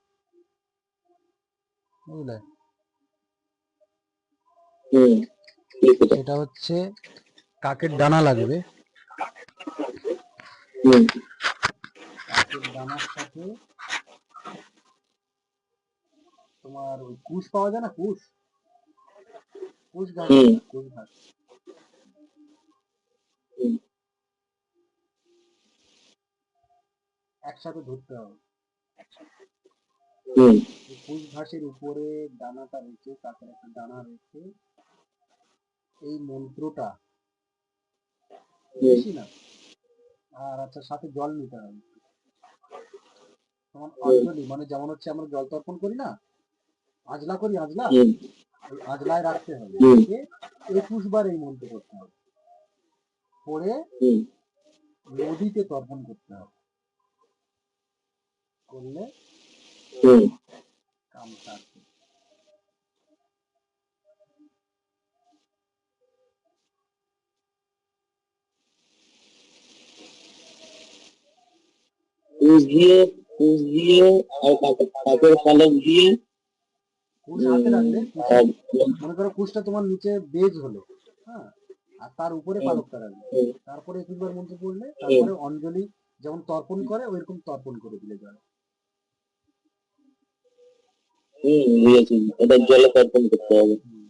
S2: বুঝলে?
S3: হুম, ঠিক আছে।
S2: সেটা হচ্ছে কাকের ডানা লাগবে।
S3: হুম,
S2: কাকের ডানার সাথে তোমার ওই কুশ পাওয়া যায় না, কুশ, কুশ ঘাস
S3: হুম,
S2: আছে, কুশ ঘাস
S3: হুম,
S2: একসাথে ধরতে হবে।
S3: হুম,
S2: এই কুশ ঘাসের উপরে দানাটা রেখে, কাকের একটা দানা রেখে, এই মন্ত্রটা,
S3: হুম,
S2: বেশি না, আর আচ্ছা সাথে জল নিতে হবে। তোমার অঞ্জলি মানে যেমন হচ্ছে আমরা জল তর্পণ করি না, আজলা করি, আজলা,
S3: হুম,
S2: ওই আজলায় রাখতে হবে,
S3: হুম,
S2: রেখে 21 বার এই মন্ত্র করতে হবে, করে
S3: হুম,
S2: নদীতে তর্পণ করতে হবে, করলে
S3: হুম।
S2: কাম সারছে।
S3: পুষ দিয়ে পুষ দিয়ে আর কাকের পালক দিয়ে
S2: কুশ হাতে রাখলে, কুশে
S3: আর
S2: মনে করো কুশটা তোমার নিচে বেজ হলো, হ্যাঁ, আর তার উপরে
S3: হুম,
S2: পালকটা রাখবে,
S3: হুম,
S2: তারপরে 21 বার মন্ত্র পড়লে,
S3: হুম,
S2: তারপরে অঞ্জলি যেমন তর্পণ করে ওইরকম তর্পণ করে দিলে জল।
S3: হুম, বুঝেছি। এটা জলে তর্পণ করতে হবে।
S2: হুম।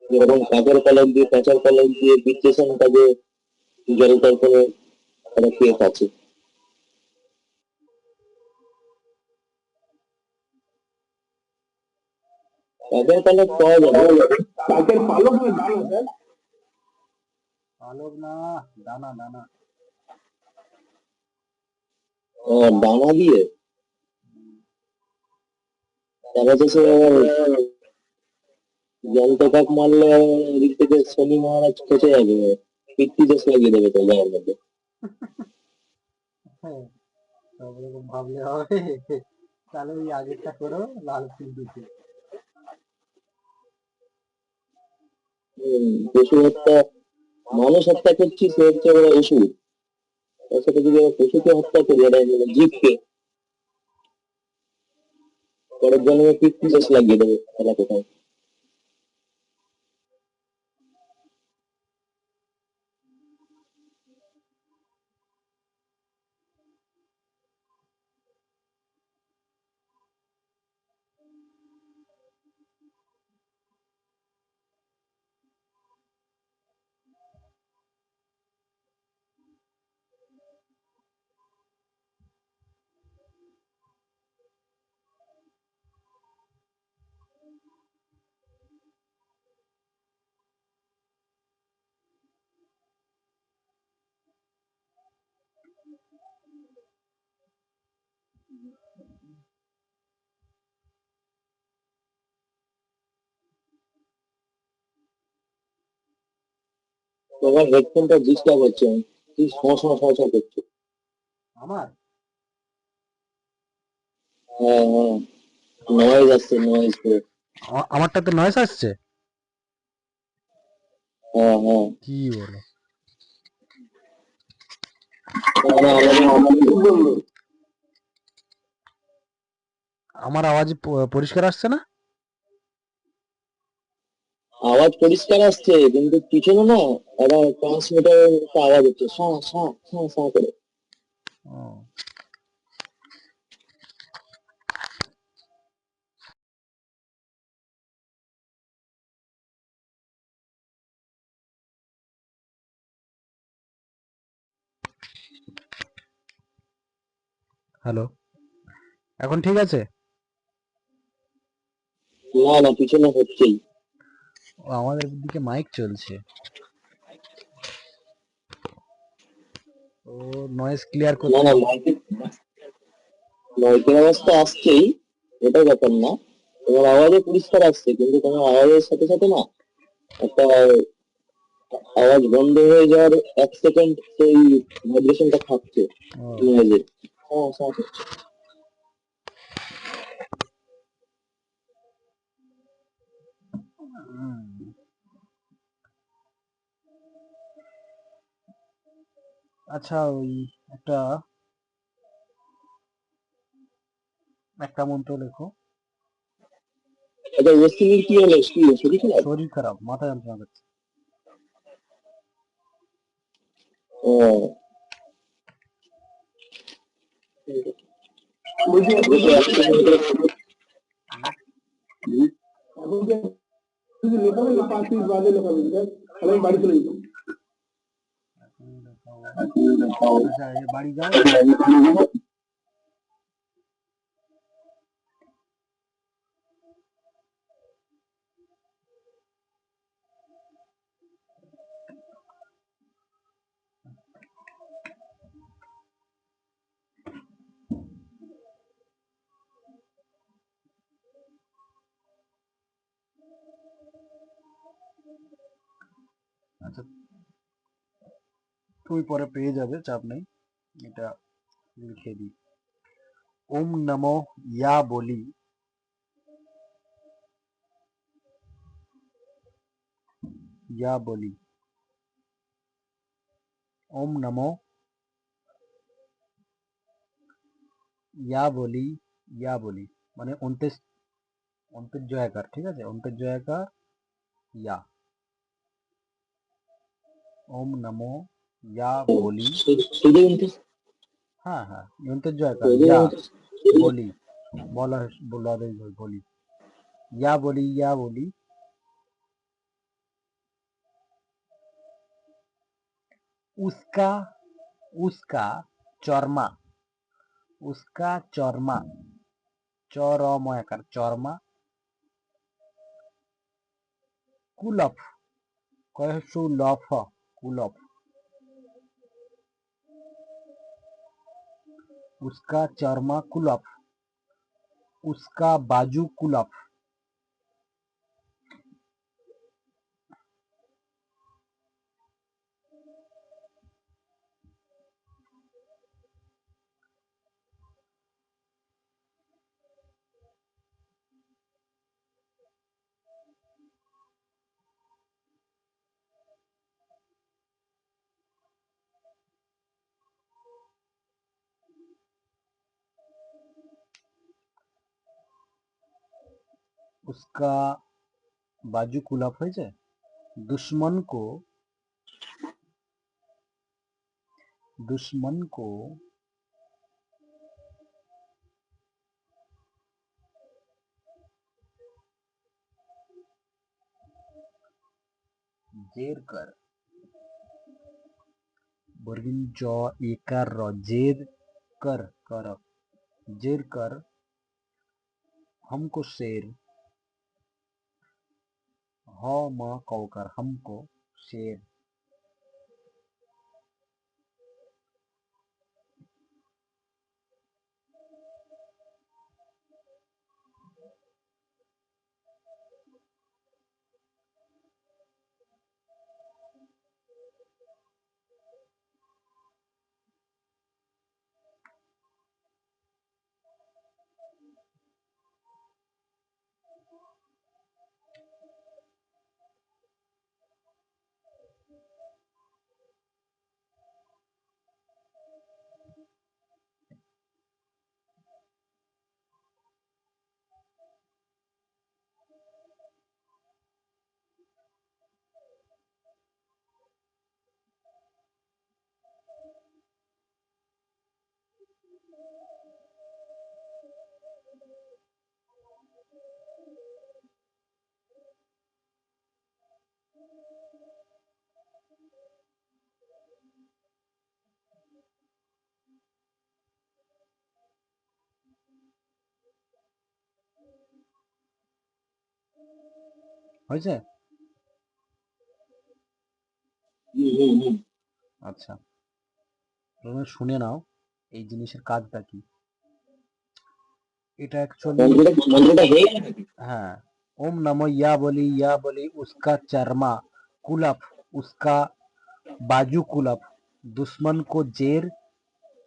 S3: যেরকম কাকের পালক দিয়ে পেঁচার পালক দিয়ে বিদ্বেষণ কাজে জল তর্পণের একটা কেস আছে। কাকের পালক পাওয়া যাবে।
S1: কাকের পালক না ডানা স্যার?
S2: পালক না, দানা দানা।
S3: ডানা দিয়ে তারা তো সে জল তো কাক মারলে এদিক থেকে শনি মহারাজ খেতে যাবে। পিতৃদোষ লাগিয়ে দেবে তো গায়ের মধ্যে।
S2: হ্যাঁ, সব রকম ভাবলে হবে? তাহলে ওই আগেরটা করো, লাল সিঁদুর।
S3: পশু হত্যা, মানুষ হত্যা করছি সে হচ্ছে বড় অসুর, তার সাথে যদি আমরা পশুকে হত্যা করি, এটা মানে জীবকে, পরের জন্মে পিতৃদোষ লাগিয়ে দেবে তারা কোথাও। তোমার হেডফোনটা ডিস্টার্ব হচ্ছে, কি সমস্যা করছে।
S2: আমার
S3: হ্যাঁ হ্যাঁ, নয়েজ আসছে, নয়েজ করে।
S2: আমারটাতে নয়েজ আসছে?
S3: হ্যাঁ হ্যাঁ,
S2: কি বলো?
S3: মানে আমাদের
S2: আমার আওয়াজ পরিষ্কার আসছে না?
S3: আওয়াজ পরিষ্কার আসছে, কিন্তু পিছনে না একটা ট্রান্সমিটারের একটা আওয়াজ হচ্ছে, সা সা সা সা করে।
S2: ও, হ্যালো, এখন ঠিক আছে?
S3: না না, পিছনে হচ্ছেই।
S2: ও, আমাদের দিকে মাইক চলছে। ও, নয়েজ ক্লিয়ার
S3: না
S2: করতে।
S3: না, মাইকের আওয়াজ তো আসছেই, এটা ব্যাপার না। তোমার আওয়াজও পরিষ্কার আসছে, কিন্তু তোমার আওয়াজের সাথে সাথে না একটা আওয়াজ বন্ধ হয়ে যাওয়ার 1 সেকেন্ড সেই ভাইব্রেশনটা থাকছে
S2: ও,
S3: নয়েজে। হ্যাঁ হ্যাঁ হচ্ছে।
S2: হুম। আচ্ছা, ওই একটা একটা মন্ত্র লেখো।
S3: আচ্ছা, ওয়েস্টিনের কি হলো, কি শরীর খারাপ?
S2: শরীর খারাপ, মাথা যন্ত্রণা করছে।
S3: ও, বলছি এখন যে শুধু লেখাবে না, 5 মিনিট বাদে লেখাবে, তাহলে আমি বাড়ি চলে যেতাম।
S2: আচ্ছা, এই বাড়ি যাও। আচ্ছা, তুমি পরে পেয়ে যাবে, চাপ নেই। এটা লিখে দিই। ওম নমো ইয়া বলি, ইয়া বলি। ওম নমো ইয়া বলি, ইয়া বলি মানে অন্ত্যের ঠিক আছে? অন্ত্যের জয়াকার ইয়া। ওম নমো ইয়া বলি।
S3: শুধু কিন্তু
S2: হ্যাঁ হ্যাঁ, অন্ত্যের জয়াকার ইয়া বলি। বলা বলা বলি। ইয়া বলি, ইয়া বলি। उसका उसका चरमा, उसका चरमा, चरमयाकार चरमा, कुलफ, कसुलफ, कुलफ, उसका चरमा कुलफ, उसका बाजू कुलफ, उसका बाजू कुलफ হয়েছে, दुश्मन को जेर कर, बर्गिन जॉ एकार र जेर कर कर जेर कर हमको शेर, ह म कौकर हमको शेर, হয়েছে? আচ্ছা, তোমরা শুনে নাও এই জিনিসের কাজটা কি। এটা অ্যাকচুয়ালি
S3: মন্ত্রটা হয়ে গেছে?
S2: হ্যাঁ, ওম নমঃ ইয়া বলি উসকা চরমা কুলফ, উসকা বাজু কুলফ, দুশ্মন কো জের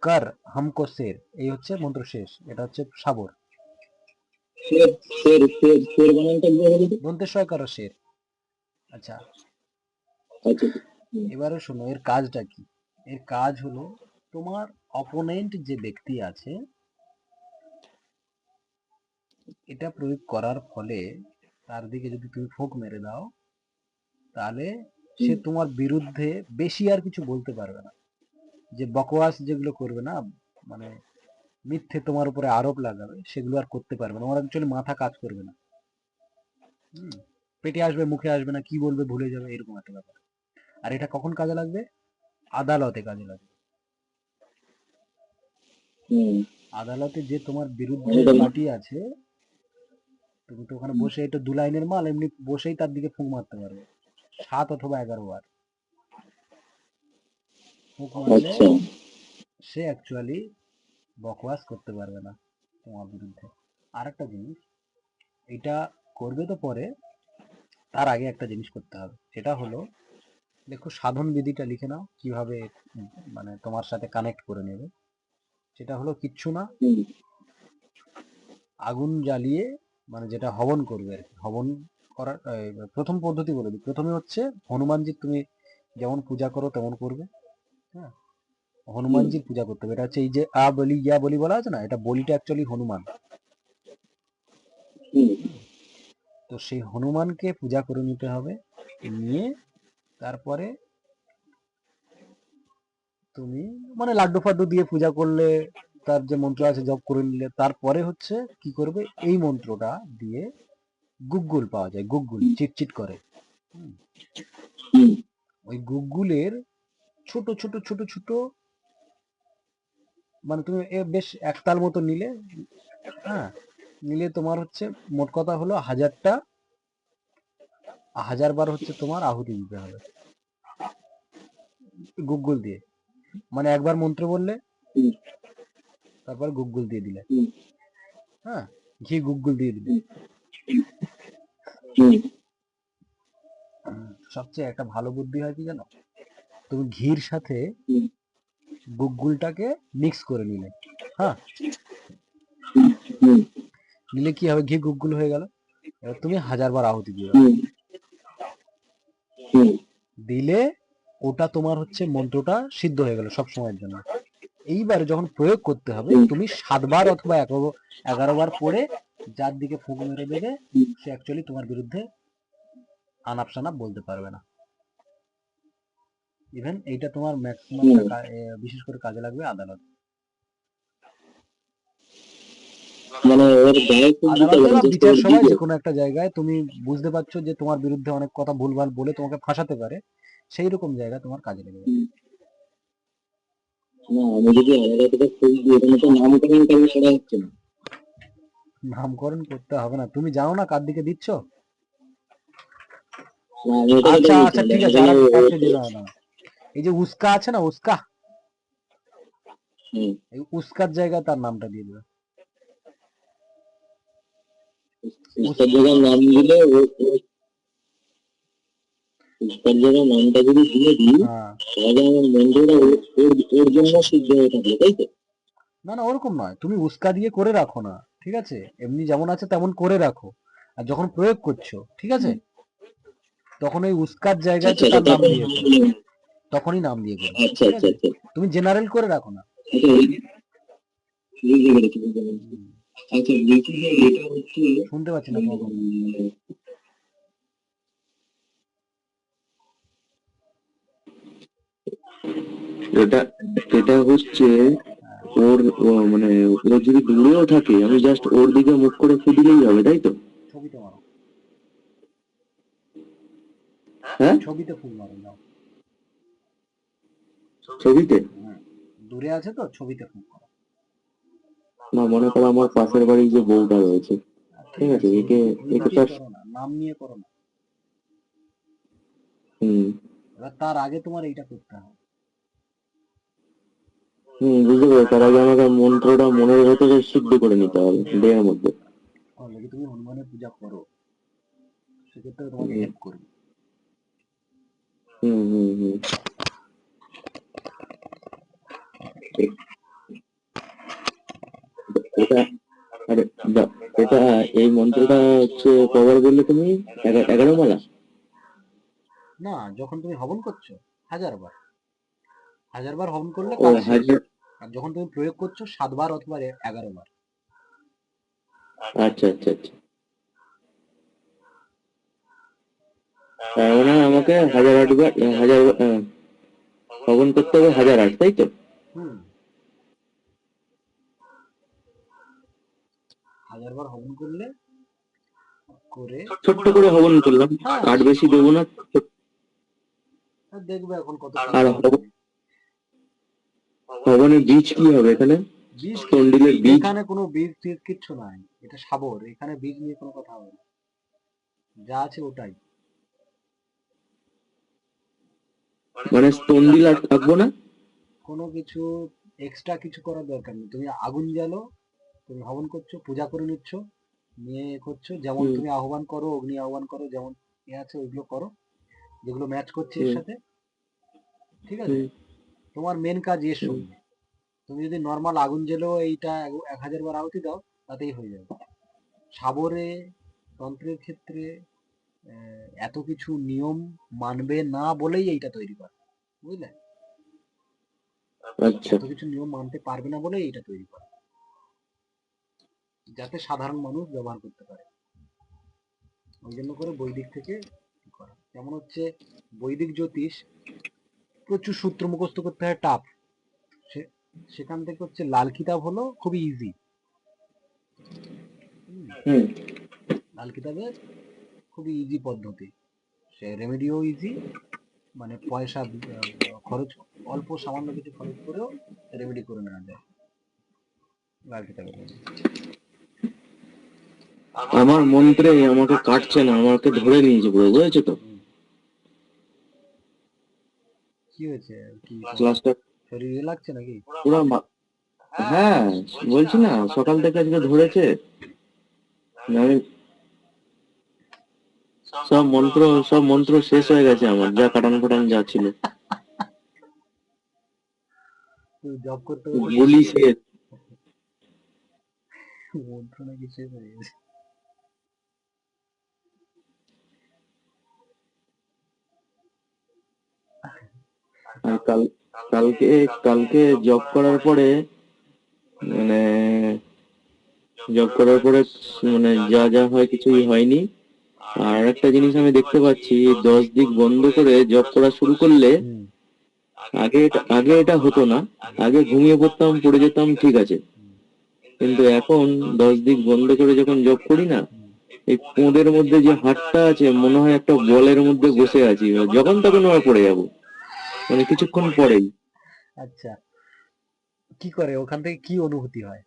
S2: কর হামকো শের, এই হচ্ছে মন্ত্র শেষ। এটা হচ্ছে সাবর,
S3: শের শের শের শের বানানটা একবার বলো তো।
S2: দন্তেশ্বয় কর শের। আচ্ছা,
S3: আচ্ছা,
S2: এবারে শোনো এর কাজটা কি। এর কাজ হলো তোমার অপোনেন্ট যে ব্যক্তি আছে, এটা প্রয়োগ করার ফলে তার দিকে যদি তুমি ফোঁক মেরে দাও, তাহলে সে তোমার বিরুদ্ধে বেশি আর কিছু বলতে পারবে না। যে বকওয়াস যেগুলো করবে না, মানে মিথ্যে তোমার উপরে আরোপ লাগাবে, সেগুলো আর করতে পারবে না। ওর অ্যাকচুয়ালি মাথা কাজ করবে না, পেটে আসবে মুখে আসবে না, কি বলবে ভুলে যাবে, এরকম একটা ব্যাপার। আর এটা কখন কাজে লাগবে? আদালতে কাজে লাগবে। আদালতে যে তোমার বিরুদ্ধে পার্টি আছে, তুমি তো ওখানে বসে, এটা 2 লাইনের মাল, এমনি বসেই তার দিকে ফুঁক মারতে পারবে 7 অথবা 11 বার। ফুঁক মারলে সে অ্যাকচুয়ালি বকওয়াস করতে পারবে না তোমার বিরুদ্ধে। আর একটা জিনিস, এটা করবে তো পরে, তার আগে একটা জিনিস করতে হবে। সেটা হলো, দেখো সাধন বিধিটা লিখে নাও, কিভাবে মানে তোমার সাথে কানেক্ট করে নেবে। সেটা হলো কিচ্ছু না, আগুন জ্বালিয়ে, মানে যেটা হবন করবে আর কি, হবন করার প্রথম পদ্ধতি বলে দিই। প্রথমে হচ্ছে হনুমানজির তুমি যেমন পূজা করো তেমন করবে। হ্যাঁ, হনুমানজির পূজা করতে হবে। এটা হচ্ছে এই যে আ বলি ইয়া বলি বলা আছে না, এটা বলিটা অ্যাকচুয়ালি হনুমান। তো সেই হনুমানকে পূজা করে নিতে হবে। নিয়ে তারপরে তুমি মানে লাড্ডু ফাড্ডু দিয়ে পূজা করলে, তার যে মন্ত্র আছে জপ করে নিলে, তারপরে হচ্ছে কি করবে, এই মন্ত্রটা দিয়ে গুগ্গুল পাওয়া যায়, গুগ্গুল চিটচিট করে, ওই গুগ্গুলের ছোট ছোট ছোট ছোট, মানে তুমি বেশ একতাল মতো নিলে, হ্যাঁ, নিলে তোমার হচ্ছে মোট কথা হলো 1000 বার হচ্ছে তোমার আহুতি দিতে হবে গুগ্গুল দিয়ে। মানে একবার মন্ত্র বললে, তারপর গুগ্গুল দিয়ে দিলে, হ্যাঁ, ঘি গুগ্গুল দিয়ে দিলে। সবচেয়ে একটা ভালো বুদ্ধি হয় কি জানো, তুমি ঘির সাথে গুগ্গুলটাকে মিক্স করে নিলে, হ্যাঁ, নিলে কি হবে, ঘি গুগ্গুল হয়ে গেল। এবার তুমি 1000 বার আহুতি দিও, দিলে ওটা তোমার হচ্ছে মন্ত্রটা সিদ্ধ হয়ে গেল সব সময়ের জন্য। এইবারে যখন প্রয়োগ করতে হবে, তুমি 7 বার অথবা 11 বার পরে যার দিকে ফুঁক মেরে দেবে সে অ্যাকচুয়ালি তোমার বিরুদ্ধে আনাপ শানাপ বলতে পারবে না। ইভেন এইটা তোমার ম্যাক্সিমাম বিশেষ করে কাজে লাগবে আদালত,
S3: মানে ওর গায়ে ফুল দিতে
S2: আদালতে
S3: হবে
S2: বা
S3: just
S2: বিচার
S3: ওর
S2: সভায়
S3: দিকে।
S2: যে কোনো একটা জায়গায় তুমি বুঝতে পারছো যে তোমার বিরুদ্ধে অনেক কথা ভুলভাল বলে তোমাকে ফাঁসাতে পারে, সেই রকম জায়গা তোমার কাজে লেগে যাবে।
S3: না আমি যদি আলাদা ফুল দিই এখানে তো নামকরণ কারো করা হচ্ছে না।
S2: নামকরণ করতে হবে না, তুমি জানো না কার দিকে দিচ্ছ।
S3: না আমি এটা কথা
S2: আচ্ছা
S3: বলছি
S2: আচ্ছা
S3: না,
S2: ঠিক
S3: দেখা
S2: আছে,
S3: গেল
S2: আরেকটা যে না, এই যে উস্কা আছে না, উস্কা,
S3: হুম,
S2: এই উস্কার জায়গায় তার নামটা দিয়ে দেবে।
S3: উস্তাদ জায়গায় নাম দিলে উস্তাদ জায়গায় নামটা যদি দিয়ে দিই
S2: হ্যাঁ,
S3: তাহলে আমার মন্ত্রটা ওর জন্য সিদ্ধ হয়ে থাকবে, তাই তো?
S2: না না ওরকম নয়, তুমি উস্কা দিয়ে করে রাখো না, ঠিক আছে, এমনি যেমন আছে তেমন করে রাখো, আর যখন প্রয়োগ করছো ঠিক আছে, তখন ওই উস্কার জায়গাতে
S3: আচ্ছা
S2: তার
S3: আচ্ছা
S2: নাম
S3: তারপর
S2: দিয়ে করো, তখনই নাম দিয়ে করবে,
S3: আচ্ছা
S2: ঠিক
S3: আচ্ছা
S2: আছে,
S3: আচ্ছা
S2: তুমি জেনারেল করে রাখো না।
S3: আচ্ছা বুঝতে পেরেছি বুঝতে পেরেছি। আচ্ছা বলছি যে এটা হচ্ছে
S2: শুনতে পাচ্ছি না তোমার কথা।
S3: এটা এটা হচ্ছে ওর মানে ও যদি দূরেও থাকে আমি জাস্ট ওর দিকে মুখ করে ফু দিলেই হবে, তাই তো?
S2: ছবিতে মারো,
S3: হ্যাঁ
S2: ছবিতে ফুল মারো যাও।
S3: ছবিতে?
S2: হ্যাঁ, দূরে আছে তো ছবিতে ফুল মারো।
S3: না মনে করো আমার পাশের বাড়ির যে বউটা রয়েছে, ঠিক
S2: ঠিক
S3: আছে,
S2: আছে,
S3: একে
S2: ওই
S3: একে
S2: দিকেই
S3: তার
S2: করো না, নাম নিয়ে করো না।
S3: হুম
S2: এবার তার আগে তোমার এইটা করতে হবে।
S3: বুঝতে পারো, তার আগে আমাকে মন্ত্রটা মনের ভেতরে সিদ্ধ করে নিতে হবে দেহের মধ্যে।
S2: অলরেডি তুমি হনুমানের পূজা করো, সেক্ষেত্রে তোমাকে
S3: হুম
S2: হেল্প করবে।
S3: হুম হুম হুম। এ- এটা আরে এটা এই মন্ত্রটা হচ্ছে কবার বললে তুমি? 11 মালা?
S2: না, যখন তুমি হবন করছো 1000 বার, 1000 বার হবন করলে
S3: ও
S2: কাজ শেষ।
S3: হাজার।
S2: আর যখন তুমি প্রয়োগ করছো 7 বার অথবা 11 বার।
S3: আচ্ছা আচ্ছা আচ্ছা, তার মানে আমাকে 1008 বার 1000 হবন করতে হবে 1008, তাই তো?
S2: হুম, 1000 বার হবন করলে করে
S3: ছোট্ট করে হবন করলাম,
S2: হ্যাঁ,
S3: কাঠ বেশি দেবো না।
S2: দেখবে এখন কত
S3: আর
S2: সুন্দর হবে।
S3: হবনের বীজ কি হবে এখানে?
S2: বীজ
S3: তন্ডিলের বীজ?
S2: এখানে কোনো বীজ টিজ কিচ্ছু নাই, এটা সাবর, এখানে বীজ নিয়ে কোনো কথা হবে না, যা আছে ওটাই।
S3: মানে তন্ডিল আর থাকবো না?
S2: কোনো কিছু এক্সট্রা কিছু করার দরকার নেই, তুমি আগুন জ্বালো, তুমি হবন করছো, পূজা করে নিচ্ছ, নিয়ে করছো, যেমন
S3: হুম
S2: তুমি আহ্বান করো, অগ্নি আহ্বান করো, যেমন এ আছে ওইগুলো করো, যেগুলো ম্যাচ করছে এর
S3: হুম
S2: সাথে, ঠিক আছে।
S3: হুম
S2: তোমার মেন কাজ এর
S3: হুম।
S2: সঙ্গে, তুমি যদি নর্মাল আগুন জ্বেলেও এইটা 1000 বার আহুতি দাও, তাতেই হয়ে যাবে। সাবরে তন্ত্রের ক্ষেত্রে এত কিছু নিয়ম মানবে না বলেই এইটা তৈরি করা, বুঝলে,
S3: আচ্ছা
S2: এত কিছু নিয়ম মানতে পারবে না বলেই এইটা তৈরি করা, যাতে সাধারণ মানুষ ব্যবহার করতে পারে, ওই জন্য করে বৈদিক থেকে করা। যেমন হচ্ছে বৈদিক জ্যোতিষ, প্রচুর সূত্র মুখস্থ করতে হয়, টাফ, সেখান থেকে হচ্ছে লাল কিতাব হলো খুবই ইজি।
S3: হুম
S2: লাল কিতাবের খুবই ইজি পদ্ধতি, সে রেমেডিও ইজি, মানে পয়সা খরচ, অল্প সামান্য কিছু খরচ করেও রেমেডি করে নেওয়া যায় লাল কিতাবের মধ্যে।
S3: আমার মন্ত্রে আমাকে কাটছে না, আমাকে ধরে নিয়েছে পুরো, বুঝেছো তো?
S2: হুম, কি হয়েছে, কি তোমার
S3: ক্লাসটা
S2: শরীর ইয়ে লাগছে নাকি?
S3: পুরো হ্যাঁ বলছি না, সকাল থেকে আজকে ধরেছে। আমি সব মন্ত্র শেষ হয়ে গেছে আমার, যা কাটান ফাটান যা ছিল
S2: তুই জব করতে করতে শেষ
S3: বলি
S2: হয়ে গেছে,
S3: শেষ।
S2: মন্ত্র নাকি শেষ হয়ে গেছে।
S3: আর কালকে কালকে জব করার পরে মানে জব করার পরে মানে যা যা হয় কিছুই হয়নি। আর একটা জিনিস আমি দেখতে পাচ্ছি, 10 দিক বন্ধ করে জব করা শুরু করলে
S2: হুম
S3: আগে এটা হতো না। আগে ঘুমিয়ে পড়তাম, পড়ে যেতাম, ঠিক আছে।
S2: হুম
S3: কিন্তু এখন 10 দিক বন্ধ করে যখন জব করি না,
S2: হুম।
S3: এই কোঁদের মধ্যে যে হাড়টা আছে মনে হয় একটা বলের মধ্যে বসে আছি, যখন তখন আমার পড়ে যাব, মানে কিছুক্ষণ পরেই।
S2: আচ্ছা, কি করে ওখান থেকে কি অনুভূতি হয়?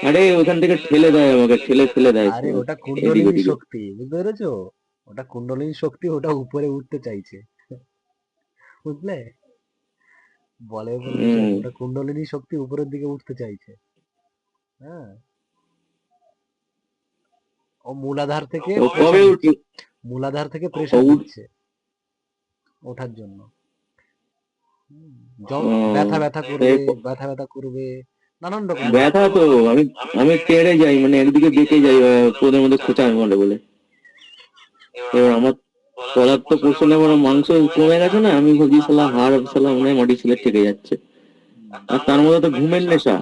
S3: আরে ওখান থেকে ঠেলে দেয়, আমাকে ঠেলে ফেলে দেয়
S2: আরে
S3: সব
S2: ওটা
S3: এদিক
S2: কুণ্ডলিনী
S3: ওদিকে।
S2: শক্তি, বুঝতে পেরেছো? ওটা কুণ্ডলিনী শক্তি, ওটা উপরে উঠতে চাইছে, বুঝলে? বলের উপর বিষয়
S3: হম।
S2: না, ওটা কুণ্ডলিনী শক্তি উপরের দিকে উঠতে চাইছে। হ্যাঁ, ও মূলাধার থেকে
S3: ও
S2: প্রেসার
S3: কবে
S2: দিচ্ছে,
S3: উঠবে?
S2: মূলাধার থেকে
S3: ও
S2: প্রেসার
S3: উঠ-
S2: দিচ্ছে ওঠার জন্য। হুম,
S3: ও,
S2: ব্যথা ব্যথা
S3: তাই
S2: করবে, ব্যথা ব্যথা করবে, নানান রকম ভাবে।
S3: ব্যথা তো আমি আমি তেড়ে যাই, মানে একদিকে বেঁকে যাই, কোদের মধ্যে খোঁচা বলে বলে। এবার আমার পদার্থ পোষণে আমার মাংস কমে গেছে না, আমি ভাবছি শালা হাড় শালা মনে হয় মাটি ছেলে থেকে যাচ্ছে। আর তার মধ্যে তো ঘুমের নেশা।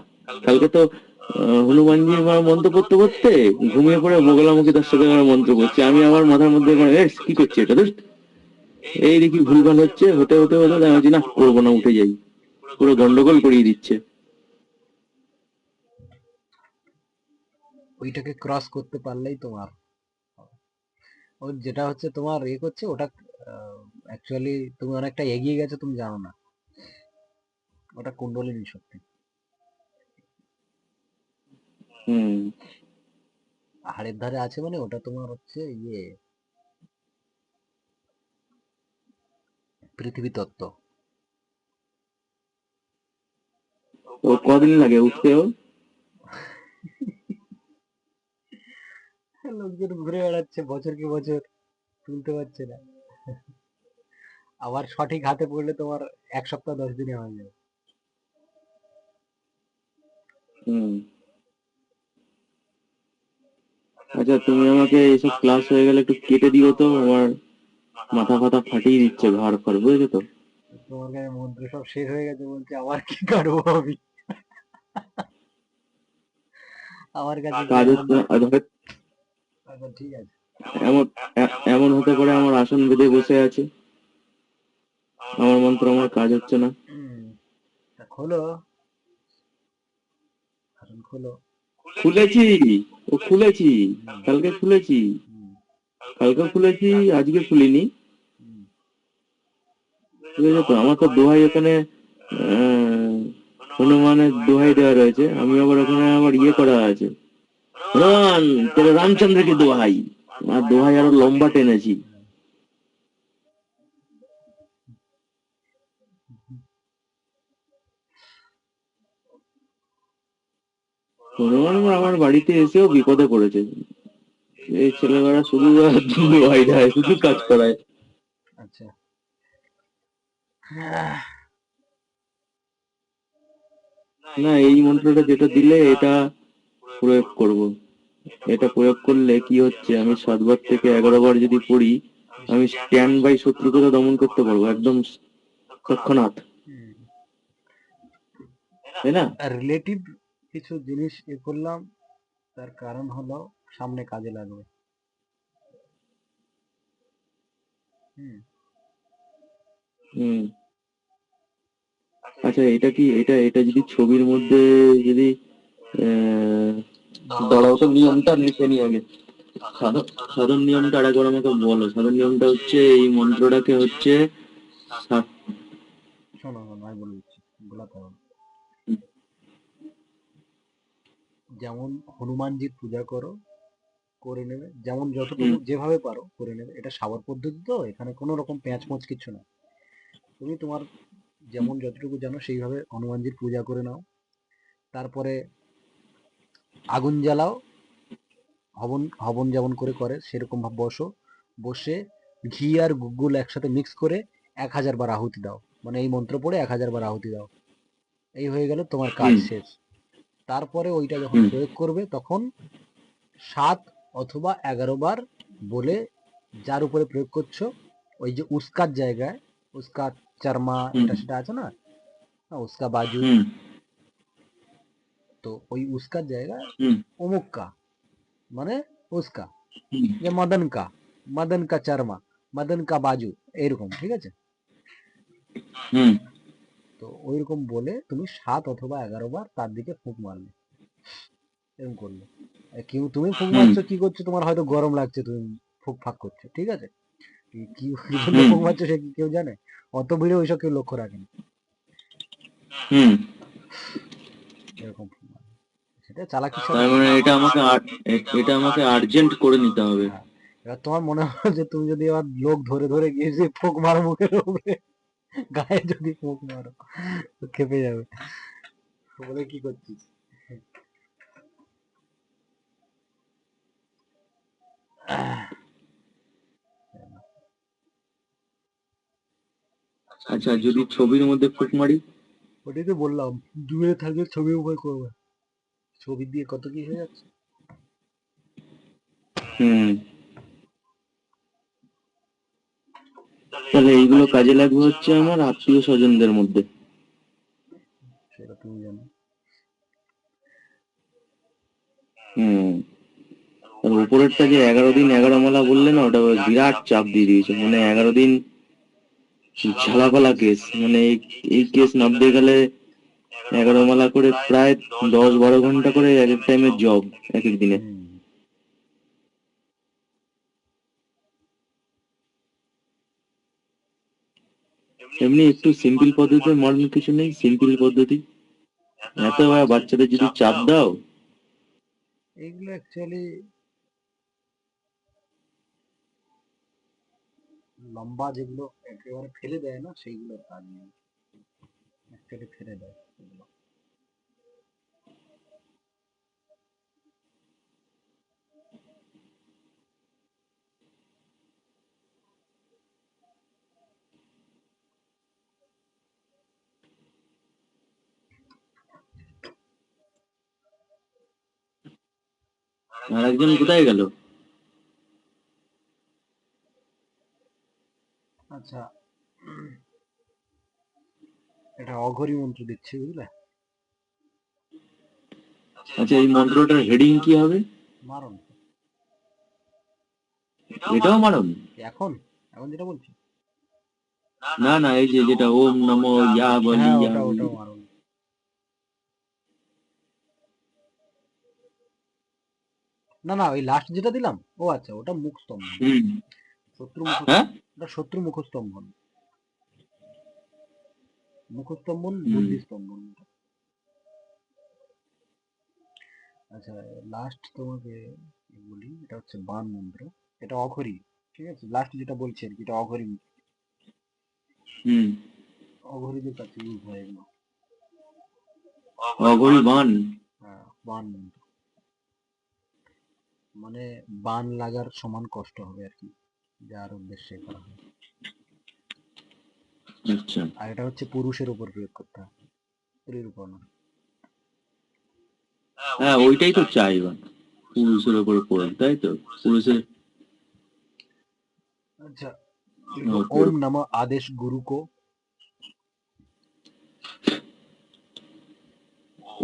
S3: কালকে তো হনুমানজি আমার মন্ত্র পড়তে পড়তে ঘুমিয়ে পড়ে বগলামুখী তার সাথে আমার মন্ত্র করছে। আমি আমার মাথার মধ্যে কি করছি এটা দোস্ত, এই দেখি ভুলভাল হচ্ছে, হতে হতে হতে আমি বলছি, না করবো না, উঠে যাই। পুরো গন্ডগোল করিয়ে দিচ্ছে।
S2: ওইটাকে ক্রস করতে পারলেই তোমার, ও যেটা হচ্ছে তোমার করছে ওটা, অ্যাকচুয়ালি তুমি অনেকটা এগিয়ে গেছো, তুমি জানো না, ওটা কুণ্ডলিনী শক্তি।
S3: হুম।
S2: হাড়ের ধারে আছে মানে ওটা তোমার হচ্ছে পৃথিবী তত্ত্ব।
S3: তো কদিন লাগে উঠতে ওর?
S2: লোকজন ঘুরে বেড়াচ্ছে বছর কি বছর, তুলতে পারছে না। আবার সঠিক হাতে পড়লে তোমার 1 সপ্তাহ 10 দিনে হয়ে যাবে।
S3: হুম। আচ্ছা, তুমি আমাকে এইসব ক্লাস হয়ে গেলে একটু কেটে দিও তো, আমার মাথা ফাতা ফাটিয়ে দিচ্ছে, ঘাড় ফাড়, বুঝেছো তো?
S2: তোমার কাছে মন্ত্র সব শেষ হয়ে গেছে বলছে, আবার কি কাটবো আমি? আমার কাছে যে
S3: কাজ হচ্ছে
S2: মন্ত্র।
S3: না, আর ধরো
S2: আচ্ছা ঠিক আছে।
S3: এমন এমন হতে পারে আমার আসন বেঁধে বসে আছে, আমার মন্ত্র আমার কাজ হচ্ছে না।
S2: তা খোলো, আসন খোলো।
S3: খুলেছি, ও খুলেছি,
S2: হুম,
S3: কালকে খুলেছি,
S2: হুম,
S3: কালকে খুলেছি, আজকে খুলিনি।
S2: হুম।
S3: বুঝেছো তো, আমার তো দোহাই ওখানে আহ, হনুমানের দোহাই দেওয়া রয়েছে, আমি আবার ওখানে আবার করা আছে, হনুমান তেরে রামচন্দ্র কি দোহাই। আর দোহাই আরো লম্বা টেনেছি। হনুমান আমার বাড়িতে এসেও বিপদে পড়েছে। এই ছেলেমেয়েরা শুধু আর দোহাই দেয়, শুধু কাজ করায়।
S2: আচ্ছা।
S3: না, এই মন্ত্রটা যেটা দিলে এটা প্রয়োগ করব। এটা প্রয়োগ করলে কি হচ্ছে, আমি 7 বার থেকে 11 বার যদি পড়ি, আমি স্ট্যান্ড বাই শত্রুকে তো দমন করতে পারবো একদম তৎক্ষণাৎ, তাই না?
S2: রিলেটিভ কিছু জিনিস করলাম, তার কারণ হলো সামনে কাজে লাগবে। হুম।
S3: হুম। আচ্ছা, এটা কি, এটা এটা যদি ছবির মধ্যে যদি আহ দাঁড়াও তো, নিয়মটা লিখে নি আগে। সাধন সাধন নিয়মটা আরেকবার আমাকে বলো। সাধন নিয়মটা হচ্ছে এই মন্ত্রটাকে হচ্ছে সা-
S2: শোনো শোনো, আমি বলে দিচ্ছি, গোলাতে হবে। যেমন হনুমানজির পূজা করো, করে নেবে, যেমন যতটুকু
S3: হুম।
S2: যেভাবে পারো করে নেবে। এটা সাবর পদ্ধতি, তো এখানে কোনো রকম পেঁয়াজ মোচ কিছু না। তুমি তোমার যেমন যতটুকু জানো সেইভাবে হনুমানজির পূজা করে নাও। তারপরে আগুন জ্বালাও, হবন হবন যেমন করে করে সেরকম ভাবে বসো, বসে ঘি আর গুগ্গুল একসাথে মিক্স করে 1000 বার আহুতি দাও, মানে এই মন্ত্র পড়ে 1000 বার আহুতি দাও। এই হয়ে গেল তোমার কাজ
S3: হুম।
S2: শেষ। তারপরে ওইটা যখন
S3: হুম।
S2: প্রয়োগ করবে তখন 7 অথবা 11 বার বলে, যার উপরে প্রয়োগ করছো, ওই যে উস্কার জায়গায়, উস্কা চারমা
S3: হুম।
S2: এটা সেটা আছে না, উস্কা বাজু,
S3: হুম।
S2: তো ওই উস্কার জায়গায়
S3: হুম
S2: অমুক কা মানে উস্কা,
S3: হুম
S2: যে মদন কা চর্মা, মদন কা বাজু, এরকম, ঠিক আছে?
S3: হুম
S2: তো ওইরকম বলে তুমি 7 অথবা 11 বার তার দিকে ফুঁক মারলে, এরকম করলে। কেউ তুমি ফুঁক
S3: হুম
S2: মারছো কি করছো, তোমার হয়তো গরম লাগছে, তুমি ফুঁক ফাঁক করছো, ঠিক আছে? কি কি জন্য
S3: হুম
S2: ফুঁক মারছো সে কি কেউ জানে? অত ভিড়ে ওইসব কেউ লক্ষ্য রাখে না,
S3: হুম
S2: এরকম ফুঁক মারে। সেটা চালাকির সাথে
S3: তার
S2: করে।
S3: মানে এটা আমাকে আর্জেন্ট করে নিতে হবে।
S2: হ্যাঁ, এবার তোমার মনে হয় যে তুমি যদি এবার লোক ধরে ধরে গিয়ে যে ফুঁক মারো মুখের উপরে, গায়ে যদি ফুঁক মারো, তো খেপে যাবে, বলে কি করছিস।
S3: আচ্ছা, যদি ছবির মধ্যে ফুঁক মারি?
S2: ওটাই তো বললাম, দূরে থাকলে ছবি উপর করবে, ছবি দিয়ে কত কি হয়ে যাচ্ছে।
S3: হুম, তাহলে এইগুলো কাজে লাগবে হচ্ছে আমার আত্মীয় স্বজনদের মধ্যে।
S2: সেটা তুমি জানো।
S3: হুম, আর উপরেরটা যে 11 দিন 11 মালা বললে না, ওটা বিরাট চাপ দিয়ে দিয়েছে। মানে 11 দিন ঝালাপালা কেস, মানে এই কেস নামতে গেলে 11 মালা করে প্রায় 10-12 ঘন্টা করে এক এক টাইমের জব, এক এক দিনে।
S2: হুম,
S3: এমনি একটু সিম্পল পদ্ধতিতে মডার্ন কিছু নেই? সিম্পল পদ্ধতি, এত বাচ্চাদের যদি চাপ দাও।
S2: এগুলো অ্যাকচুয়ালি লম্বা, যেগুলো একেবারে ফেলে দেয় না, সেইগুলো কাজ নেই, অ্যাকচুয়ালি ফেলে দেয় এগুলো।
S3: আর একজন কোথায় গেল?
S2: আচ্ছা, এটা অঘরী মন্ত্র দিচ্ছি, বুঝলে?
S3: আচ্ছা, এই মন্ত্রটার হেডিং কি হবে?
S2: মারণ।
S3: এটাও মারণ?
S2: এখন এখন যেটা বলছি,
S3: না না, এই যে যেটা ওম নমো ইয়া বলি
S2: হ্যাঁ,
S3: ইয়া
S2: ওটা
S3: বলি।
S2: ওটাও মারণ। না না, ওই লাস্ট যেটা দিলাম, ও আচ্ছা, ওটা মুখ স্তম্ভন।
S3: হুম।
S2: শত্রু মুখ,
S3: হ্যাঁ।
S2: ওটা শত্রু মুখস্তম্ভন, মুখস্তম্ভন,
S3: হুম
S2: বুদ্ধি স্তম্ভন। আচ্ছা, লাস্ট তোমাকে বলি, এটা হচ্ছে বান মন্ত্র, এটা অঘরী, ঠিক আছে? লাস্ট যেটা বলছি আর কি, এটা অঘরী,
S3: হুম।
S2: অঘরীদের কাছে ইউজ হয় এগুলো।
S3: অঘরি বান।
S2: হ্যাঁ, বান মন্ত্র মানে বান লাগার সমান কষ্ট হবে আর কি, যার উদ্দেশ্যে করা হয়।
S3: আচ্ছা।
S2: আর এটা হচ্ছে পুরুষের উপর প্রয়োগ করতে হয়, স্ত্রীর উপর না।
S3: হ্যাঁ, ওইটাই তো চাই বা পুরুষের ওপর পড়ে, তাই তো? পুরুষের
S2: আচ্ছা, লিখো
S3: ওপর।
S2: ওম নমঃ আদেশ গুরু কো,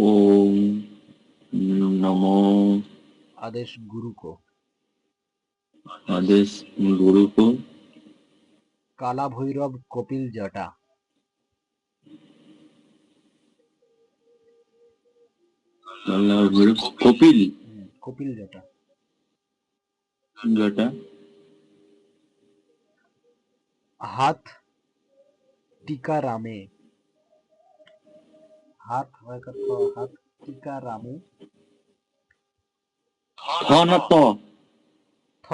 S3: ওম নমো
S2: আদেশ গুরু কো,
S3: আদেশ গুরু কো,
S2: কালা ভৈরব কপিল জটা,
S3: আল্লাহ গুরু কপিল
S2: কপিল জটা,
S3: জটা,
S2: হাত টিকা রামে, হাত হয় কা থ, হাত টিকা রামে,
S3: থ না ত?
S2: থ,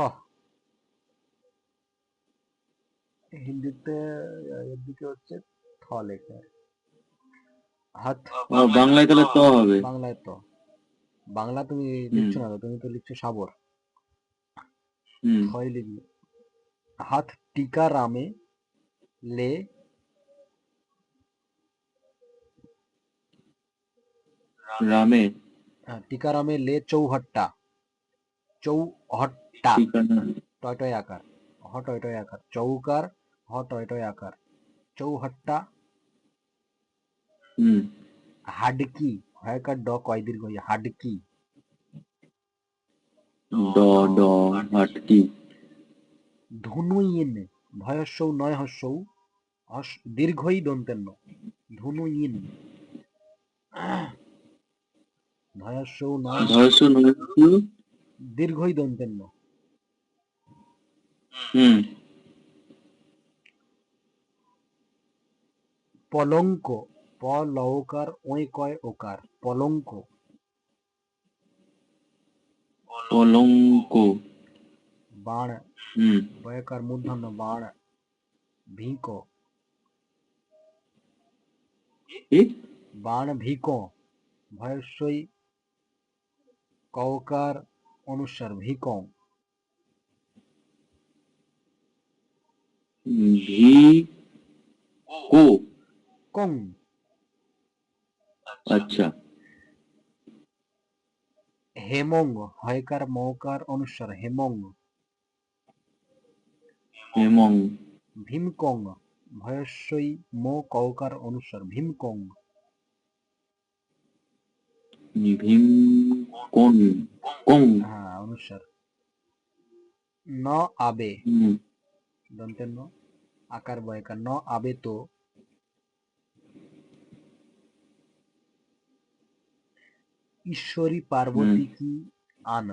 S2: হিন্দিতে এর দিকে হচ্ছে থ লেখা, হাত,
S3: বাংলায় তাহলে ত হবে।
S2: বাংলায় তো, বাংলা তুমি
S3: হুম
S2: লিখছো না তো, তুমি তো লিখছো সাবর,
S3: হুম।
S2: থই লিখবে। হাত টিকা রামে লে,
S3: রামে
S2: টিকা রামে লে চৌহট্টা, চৌহট্টা,
S3: ঠিকানা।
S2: টয় টয় আকার, হ টয় টয় আকার, চৌকার, হ টয় টয় আকার, চৌহট্টা,
S3: হুম
S2: হাডকি ভয়কার ড কয় দীর্ঘই হাডকি।
S3: ড ড হাটকি।
S2: ধুনুইন ভয়স্যৌ নয় হস্যৌ দীর্ঘই দন্তেন্য ধুনুইন ভয়স্যৌ নয়
S3: ধর্ষ নয়স্য।
S2: দীর্ঘই দন্তেন্য।
S3: হুম।
S2: পলঙ্ক প লওকার ওই কয় ওকার পলঙ্ক।
S3: কলঙ্ক।
S2: বাণ
S3: হুম।
S2: বয়কার মূর্ধন্য বাণ ভিক
S3: কি?
S2: বাণ ভিক ভয়স্যই কওকার অনুস্বার ভিকং
S3: ভি কো।
S2: কং।
S3: আচ্ছা।
S2: হেমং হয়কার মৌকার অনুস্বার হেমং
S3: হেমং।
S2: ভীমকং ভয়স্যই মো কওকার অনুস্বার ভীমকং।
S3: ভীম কোন কং।
S2: হ্যাঁ অনুস্বার। ন আবে
S3: হুম।
S2: দন্তের ন আকার বয়কার ন আবে তো ঈশ্বরী
S3: হুম।
S2: পার্বতী কি আন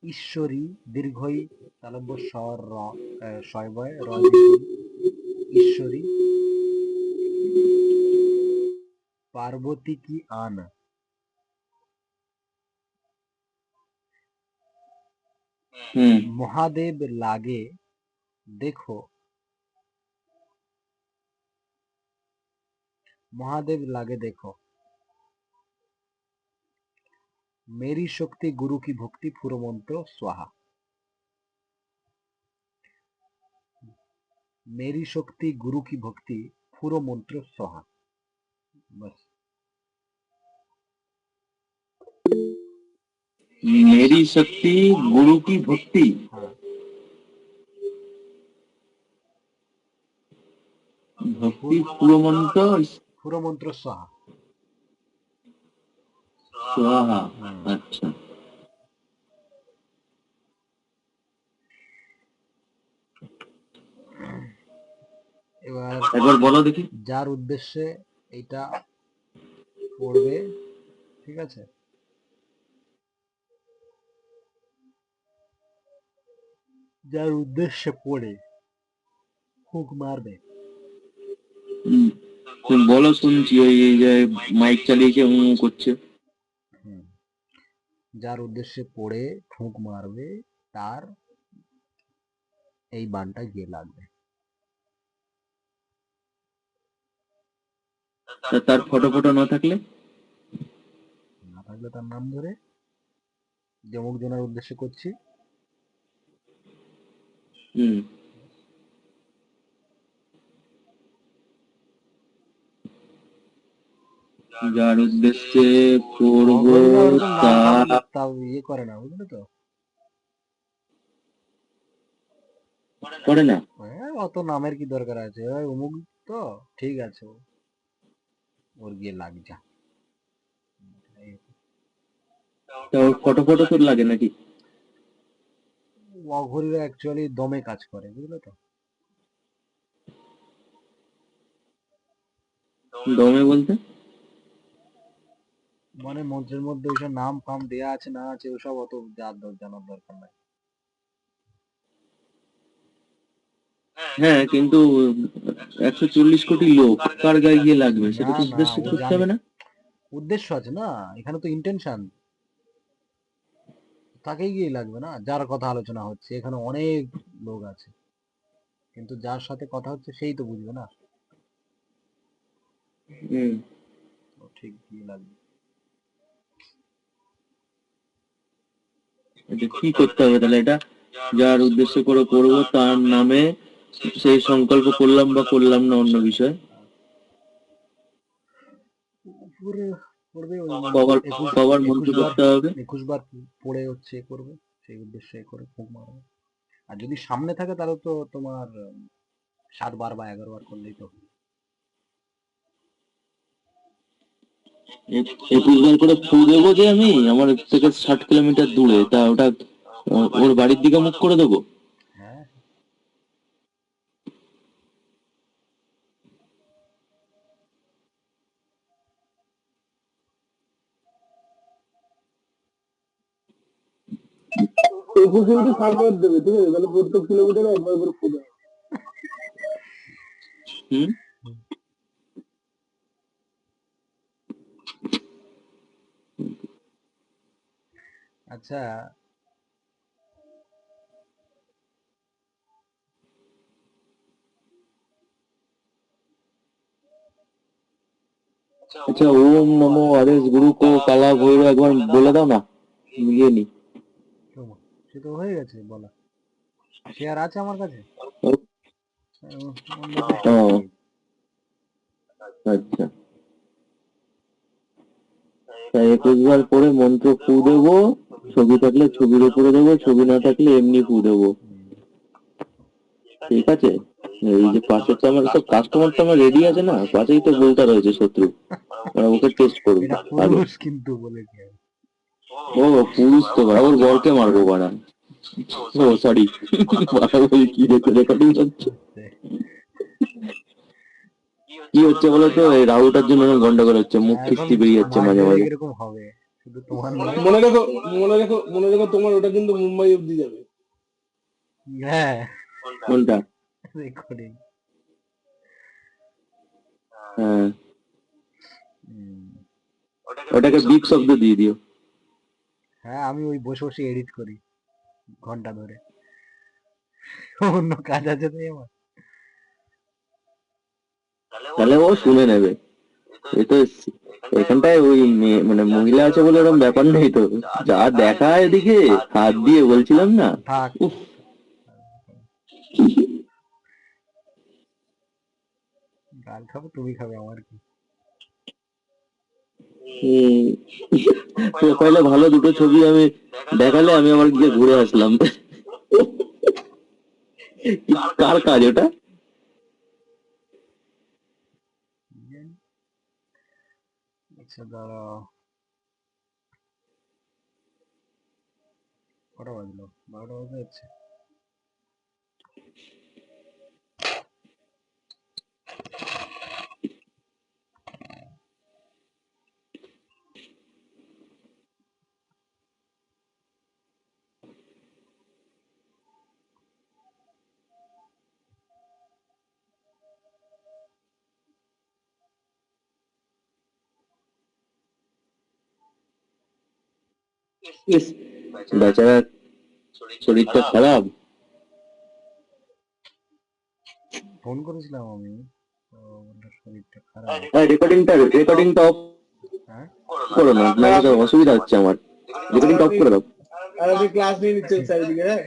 S2: ঈশ্বরী দীর্ঘই তালব্য শয় র দীর্ঘই ঈশ্বরী পার্বতী কি আন
S3: হুম।
S2: মহাদেব লাগে দেখো মহাদেব লাগে দেখো মেরি শক্তি গুরু কি ভক্তি পুরো মন্ত্র স্বাহা। मेरी शक्ति गुरु की भक्ति पूरो मंत्र स्वाहा। बस
S3: मेरी शक्ति गुरु की भक्ति
S2: हाँ
S3: भक्ति पूर्व मंत्र
S2: पूरो मंत्र स्वाहा।
S3: स्वाहा।
S2: हाँ।
S3: अच्छा।
S2: এবার
S3: একবার বলো দেখি।
S2: যার উদ্দেশ্যে এটা পড়বে ঠিক আছে যার উদ্দেশ্যে পড়ে ফুক মারবে।
S3: হুম, তুমি বলো শুনছি। ওই এই যে মাইক চালিয়েছে করছে।
S2: হুম, যার উদ্দেশ্যে পড়ে ফুক মারবে তার এই বানটা গিয়ে লাগবে।
S3: তা তার ফটো ফটো না থাকলে?
S2: না থাকলে তার নাম ধরে যেমন জনের উদ্দেশ্যে করছি
S3: হুম। যার উদ্দেশ্যে করব
S2: অঘরীরা ওরকম নাম
S3: তা
S2: ফাম তাও ইয়ে করে না বুঝলে তো।
S3: করে না।
S2: অত নামের কি দরকার আছে ওই অমুক তো ঠিক আছে ওর গিয়ে লাগ যা।
S3: তা ওর ফটো ফটো তোর লাগে নাকি?
S2: অঘরীরা অ্যাকচুয়ালি দমে কাজ করে বুঝলে তো।
S3: দমে বলতে?
S2: মানে মন্ত্রের মধ্যে ওইসব নাম ফাম দেয়া আছে না আছে ওসব অত জানার দরকার নাই।
S3: হ্যাঁ, কিন্তু 140 কোটি লোক কার গায়ে গিয়ে লাগবে সেটা
S2: না
S3: তো
S2: না
S3: উদ্দেশ্য
S2: ও
S3: করতে
S2: জানে
S3: হবে না?
S2: উদ্দেশ্য আছে না এখানে তো ইন্টেনশন তাকেই গিয়ে লাগবে না যার কথা আলোচনা হচ্ছে এখানে অনেক লোক আছে কিন্তু যার সাথে কথা হচ্ছে সেই তো বুঝবে না
S3: হুম।
S2: তো ঠিক গিয়ে লাগবে।
S3: এটা কি করতে হবে তাহলে? এটা যার উদ্দেশ্য করে করব তার নামে সেই সংকল্প করলাম বা করলাম না অন্য বিষয়।
S2: পুরো করবে ওই
S3: কবার
S2: 21
S3: কবার মন্ত্র
S2: 21 বার
S3: করতে হবে?
S2: 21 বার পড়ে হচ্ছে এ করবে সেই উদ্দেশ্যে এ করে ফুঁক মারবে। আর যদি সামনে থাকে তাহলে তো তোমার 7 বার বা 11 বার করলেই তো হবে।
S3: 21 বার করে ফু দেবো যে আমি আমার থেকে 60 কিলোমিটার দূরে, তা ওটা ওর বাড়ির দিকে মুখ করে দেবো?
S2: হ্যাঁ,
S1: কিন্তু সার্ভার দেবে, ঠিক আছে? তাহলে প্রত্যেক কিলোমিটারে একবার করে ফুটে।
S3: হুম।
S2: আচ্ছা
S3: আচ্ছা, ওম নমো আদেশ গুরু কো কালা ভৈরব একবার বলে দাও না, মিলিয়ে নি।
S2: শোনো, সে তো হয়ে গেছে বলা, শেয়ার আছে আমার কাছে। অন্য চেষ্টা
S3: ও,
S2: করছি।
S3: আচ্ছা। 21 বার করে মন্ত্র ফু দেবো, ছবি থাকলে ছবির উপরে দেবো, ছবি না থাকলে এমনি ফু দেবো। ঠিক আছে। এই যে পাশে তো আমার সব কাস্টমার তো আমার রেডি আছে না, পাশেই তো বলতে রয়েছে শত্রু, ওরা ওকে টেস্ট করবে
S2: এটা
S3: আগে।
S2: পুরুষ কিন্তু বলে কি হবে?
S3: ও পুরুষ তো বাড়া, ওর বরকে মারবো বাড়া। ও সরি, বাড়া বলি কি রেকর্ডিং হচ্ছে। কি হচ্ছে বলো তো, এই রাহুটার জন্য এরকম গন্ডগোল হচ্ছে, মুখ
S2: এখন
S3: খিস্তি বেরিয়ে যাচ্ছে মাঝে
S2: মাঝে
S3: মাঝে।
S2: এরকম হবে, শুধু তোমার নয়।
S1: মনে রেখো, মনে রেখো, মনে রেখো, তোমার ওটা কিন্তু মুম্বাই অব্দি যাবে।
S2: হ্যাঁ,
S3: কোনটা?
S2: রেকর্ডিং।
S3: হ্যাঁ, ওটাকে বিপ শব্দ দিয়ে দিও।
S2: হ্যাঁ, আমি ওই বসে বসে এডিট করি ঘন্টা ধরে, অন্য কাজ আছে তাই আমার।
S3: তাহলে ও শুনে নেবে। এই তো এখানটায় ওই মানে মহিলা আছে বলে এরকম ব্যাপার নেই তো, যা দেখায় এদিকে হাত দিয়ে বলছিলাম না।
S2: থাক,
S3: উফ।
S2: গাল খাবো তুমি খাবে, আমার কি।
S3: প্রোফাইলে ভালো দুটো ছবি আমি দেখালে আমি আবার গিয়ে ঘুরে আসলাম। কার কাজ ওটা?
S2: আচ্ছা দাঁড়াও, কটা বাজলো? 12টা বাজে যাচ্ছে।
S3: ইস, বেচারা শরীরটা খারাপ।
S2: ফোন করেছিলাম আমি, তো বললো শরীরটা খারাপ।
S3: হ্যাঁ, রেকর্ডিংটা অফ
S2: হ্যাঁ,
S3: করো না, নাহলে তো অসুবিধা হচ্ছে আমার। রেকর্ডিংটা অফ করে দাও।
S1: আর আপনি ক্লাস নিয়ে নিচ্ছেন চারিদিকে, হ্যাঁ?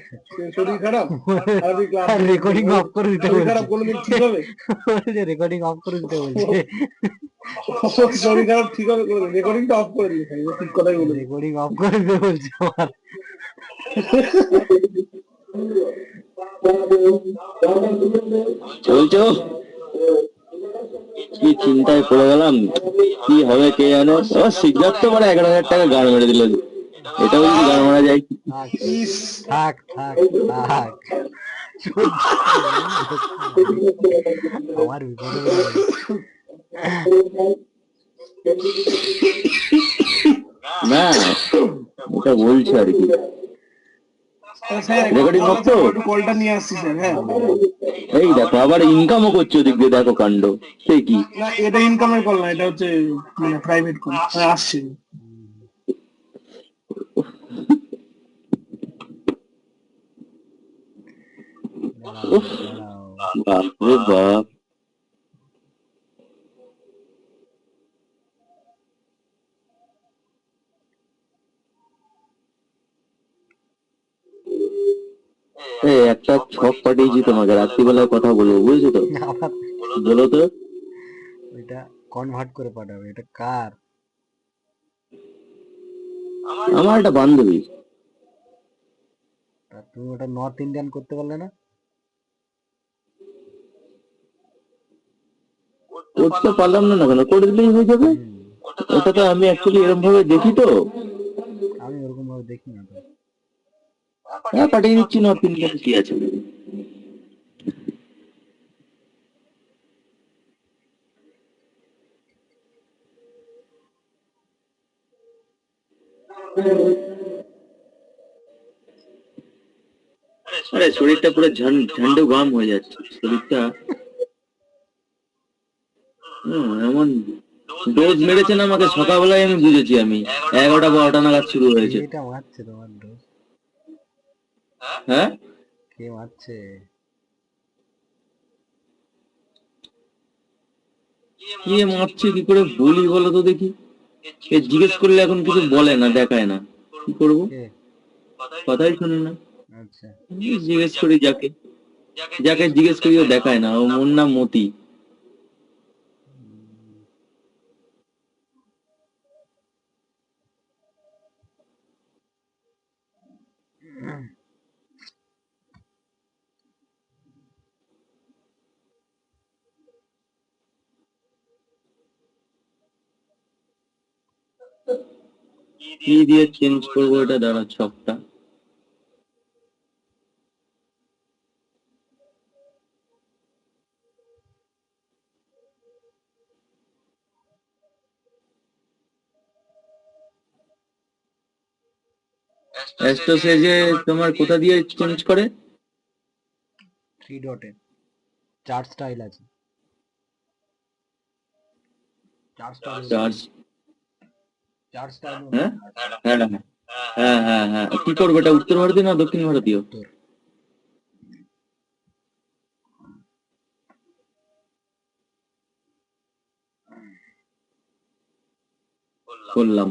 S1: শরীর খারাপ আর আপনি ক্লাস নিয়ে নিচ্ছেন।
S2: রেকর্ডিং অফ করে দিতে
S1: শরীর
S2: বলছে।
S1: খারাপ কোনোদিন ঠিক হবে?
S2: রেকর্ডিং অফ করে দিতে বলছে।
S1: শরীর খারাপ ঠিক হবে কোনোদিন? রেকর্ডিংটা অফ করে দিলে ঠিক কথাই বলেছে।
S2: রেকর্ডিং অফ করে দিতে বলছে আমার।
S3: চলছো? কি চিন্তায় পড়ে গেলাম, কি হবে কে জানে। ও সিদ্ধার্থ মানে 11,000 টাকা গান মেরে দিল। এটাও যদি গান মারা যায়।
S2: থাক
S1: ইস,
S2: থাক থাক থাক, আমার বিপদে পড়ে গেছে।
S3: না, ওটা বলছি আর কি।
S1: স্যার
S3: রেকর্ডিং অফ তো?
S1: একটু কলটা নিয়ে আসছি স্যার। হ্যাঁ,
S3: এই দেখো আবার ইনকামও করছে ওদিক দিয়ে, দেখো কাণ্ড। সে কি?
S1: না এটা ইনকামের কল না, এটা হচ্ছে মানে প্রাইভেট কল। আসছে।
S2: দাঁড়াও
S3: উফ,
S2: দাঁড়াও,
S3: বাপ রে বাপ। এই একটা ছক পাঠিয়েছি তোমাকে, রাত্রিবেলায় কথা বলবো, বুঝেছো তো?
S2: আবার
S3: বলো তো।
S2: ওইটা কনভার্ট করে পাঠাবে, এটা কার?
S3: আমার একটা বান্ধবী।
S2: তা তুমি ওটা নর্থ ইন্ডিয়ান করতে পারলে না?
S3: করতে পারলাম না, না কেন? করে দিলেই হয়ে যাবে। ওটা তো আমি অ্যাকচুয়ালি এরকম ভাবে দেখি তো।
S2: আমি ওরকম ভাবে দেখি না তো।
S3: হ্যাঁ, পাঠিয়ে দিচ্ছি নর্থ ইন্ডিয়ান কি আছে। আরে শরীরটা পুরো ঝান্ডু ঘাম হয়ে যাচ্ছে শরীরটা। এমন ডোজ মেরেছেন আমাকে সকালবেলায়, আমি বুঝেছি আমি 11টা 12টা নাগাদ শুরু হয়েছে।
S2: এটা মারছে তোমার ডোজ?
S3: হ্যাঁ,
S2: কে মারছে?
S3: কি মারছে কি করে বলি বলো তো দেখি। এ জিজ্ঞেস করলে এখন কিছু বলে না, দেখায় না, কি করবো?
S2: কে?
S3: কথাই শুনে না।
S2: আচ্ছা।
S3: জিজ্ঞেস করি যাকে যাকে জিজ্ঞেস করি ও দেখায় না। ও মোর নাম মতি। কি দিয়ে চেঞ্জ করবো এটা, দাঁড়া ছকটা। অ্যাস্ট্রোসেজে তোমার কোথা দিয়ে চেঞ্জ করে?
S2: 3 ডটে 4 স্টাইল আছে। 4 স্টাইল।
S3: চার্জ।
S2: 4 স্টাইল।
S3: হ্যাঁ হ্যাঁ হ্যাঁ হ্যাঁ হ্যাঁ হ্যাঁ, কি করবো এটা? উত্তর ভারতীয় না দক্ষিণ ভারতীয়?
S2: উত্তর।
S3: করলাম।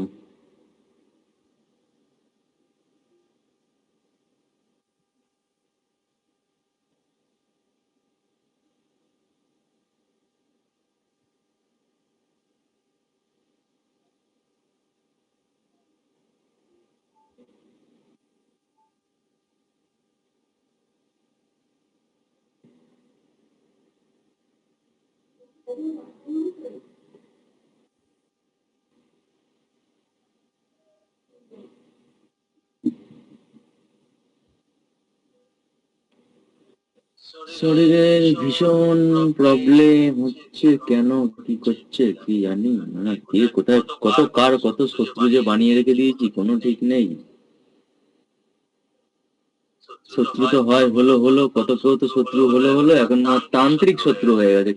S3: শরীরের ভীষণ প্রবলেম হচ্ছে, কেন কি করছে কি জানি না। কে কোথায় কত কার কত শত্রু যে বানিয়ে রেখে দিয়েছি, কোনো ঠিক নেই। শত্রু তো হয় হলো হলো, কত কেউ তো শত্রু হলো হলো, এখন না তান্ত্রিক শত্রু হয়ে গেছে।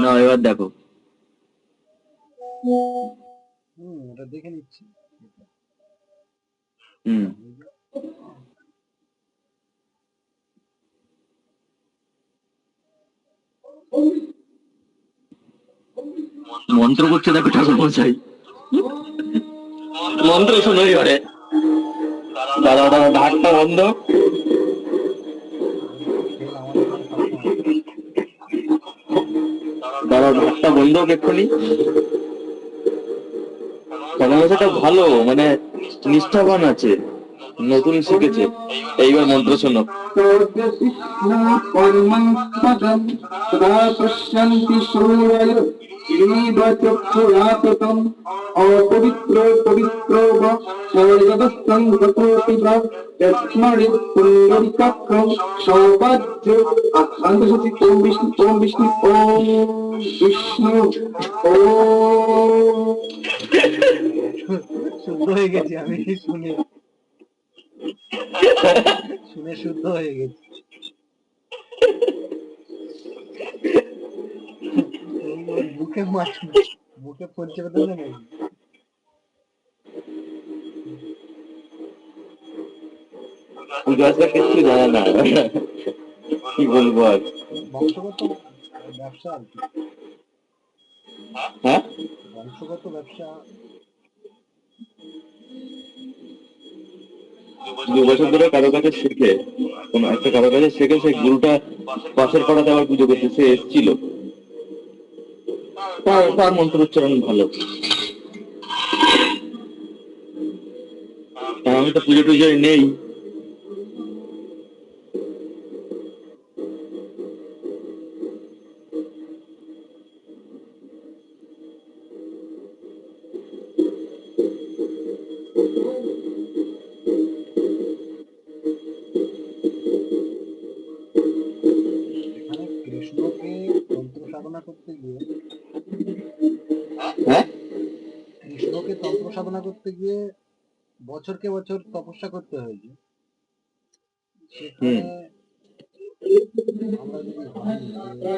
S3: না, এবার দেখো।
S2: ওটা দেখে নিচ্ছি।
S3: হুম, মন্ত্র করছে দেখো ঠাকুর মশাই। মন্ত্র শোনো এবারে। দাদা দাদা ঢাকটা বন্ধ।
S2: খেল আমাদের কাছে সবসময়।
S3: দাদা ঢাকটা বন্ধ হোক এক্ষুনি। ঠাকুর মশাইটা ভালো, মানে নিষ্ঠাবান আছে, নতুন শিখেছে। এইবার মন্ত্র শোনো। অপবিত্র পবিত্র সৌভাগ্য আক্রান্ত সচি। ওম বিষ্ণু ওম বিষ্ণু ওম বিষ্ণু ওম।
S2: শুদ্ধ হয়ে গেছি আমি শুনে। শুনে শুদ্ধ হয়ে গেছি। মুখে মাছ, মুখে পড়ছে বেঁধেছে নাকি?
S3: গাছটা কিছু জানে না, কি বলবো আর।
S2: বংশগত ব্যবসা আর কি।
S3: হ্যাঁ,
S2: বংশগত ব্যবসা।
S3: 2 বছর ধরে কারো কাছে শেখে, কোন একটা কারো কাছে শেখে, সেই গুরুটা পাশের পাড়াতে আবার পুজো করতে সে এসেছিল। তার মন্ত্র উচ্চারণ ভালো। আর আমি তো পুজো টুজোয় নেই।
S2: সাধনা করতে গিয়ে
S3: হ্যাঁ
S2: কৃষ্ণকে তন্ত্র সাধনা করতে গিয়ে বছরকে বছর তপস্যা করতে হয়েছে,
S3: হুম
S2: সেখানে আমরা যদি ভাবি যে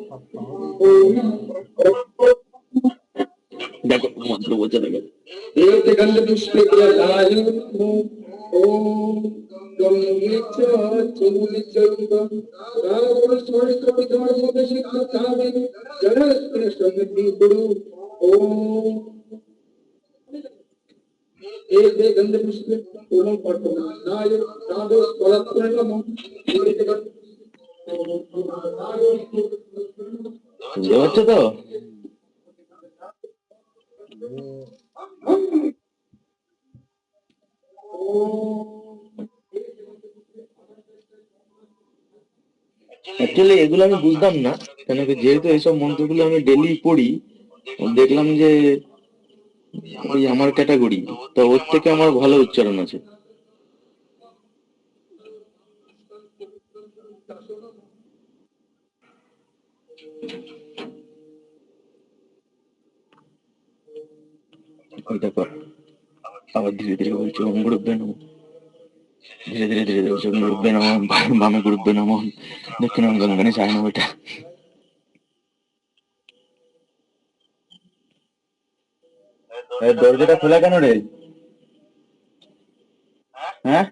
S2: সব সহজেই পেয়ে যাবো,
S3: দেখো মন্ত্র বলছে দেখো
S4: एक गंध पुष्प लाय ओम गंगेच चुमुनिचैव रावण समस्त विद्वान सदशित कामे जनस्त्र संगति गुरु ओम एक गंध पुष्प ओम पठनाय राधो स्पलत्रे नमः एक गंध
S3: শুনতে পাচ্ছ তো?
S2: যে
S3: অ্যাকচুয়ালি এগুলো আমি বুঝতাম না, কেন কি যেহেতু এইসব মন্ত্রগুলো আমি ডেলি পড়ি, দেখলাম যে ওই আমার ক্যাটাগরি, তো ওর থেকে আমার ভালো উচ্চারণ আছে। ওই দেখো আবার ধীরে ধীরে বলছে ওম গুরুভ্যো নমঃ, ধীরে ধীরে ধীরে ধীরে বলছে ওম গুরুভ্যো নমঃ, বামে গুরুভ্যো নমঃ, দক্ষিণাং গঙ্গনে চায় না ওইটা। দরজাটা খোলা কেন রে? হ্যাঁ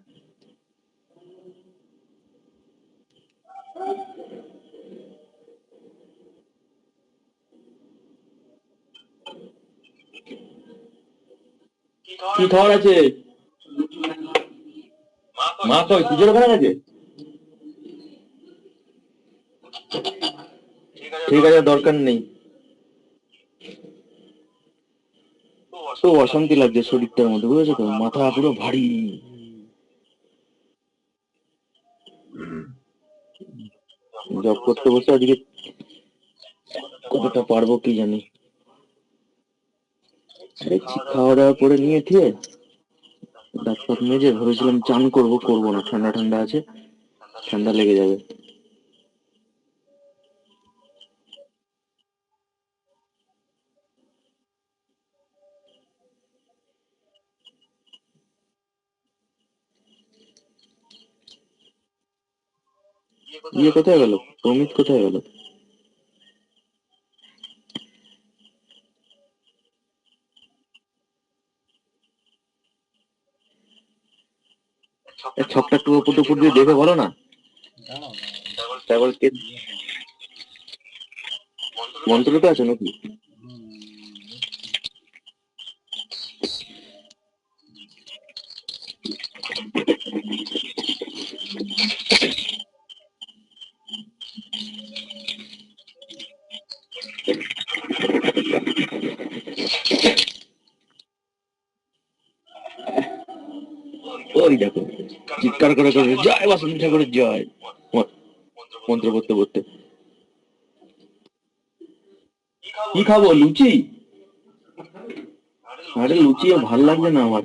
S3: কি খাবার আছে? মা কই পুজোর ওখানে গেছে? ঠিক আছে দরকার নেই। তো অশান্তি লাগছে শরীরটার মধ্যে, বুঝেছো তো, মাথা পুরো ভারী। জব করতে বসে আজকে কতটা পারবো কি জানি। আরে খাওয়া দাওয়া করে নিয়ে ঠিক দাঁত ফাত মেজে ভেবেছিলাম চান করবো, করবো না, ঠান্ডা ঠান্ডা আছে, ঠান্ডা লেগে যাবে। ইয়ে কোথায় গেল, অমিত কোথায় গেল? ছকটা একটু ওপর টুপুর দিয়ে দেখে বলো না।
S2: দাঁড়াও
S3: তারপর মন্ত্রটা আছে নাকি? ওই দেখো চিৎকার করে করে জয় বাসন্তী ঠাকুরের জয়, মন্ত্র পড়তে পড়তে। কি খাবো, লুচি? আরে লুচি ভাল লাগছে না আমার।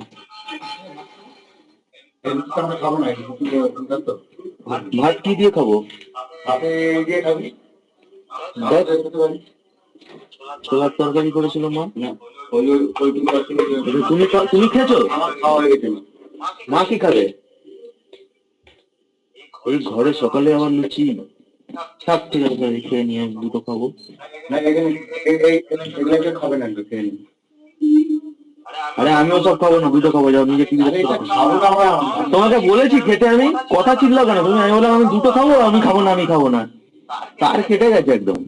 S3: ভাত কি দিয়ে খাবো? দেখ, ছোলার তরকারি করেছিল মা। তুমি তুমি খেয়েছো? মা কি খাবে? এই ঘরে সকালে আবার লুচি? থাক ঠিক আছে, খেয়ে নিয়ে দুটো খাবো। আরে আমিও সব খাবো না, দুটো খাবো, যাও নিজে টিভি দেখতে থাকো। তোমাকে বলেছি খেতে, আমি কথা চিল্লাও কেন তুমি? আমি বললাম আমি দুটো খাবো, আমি খাবো না, আমি খাবো না, তার কেটে গেছে একদম।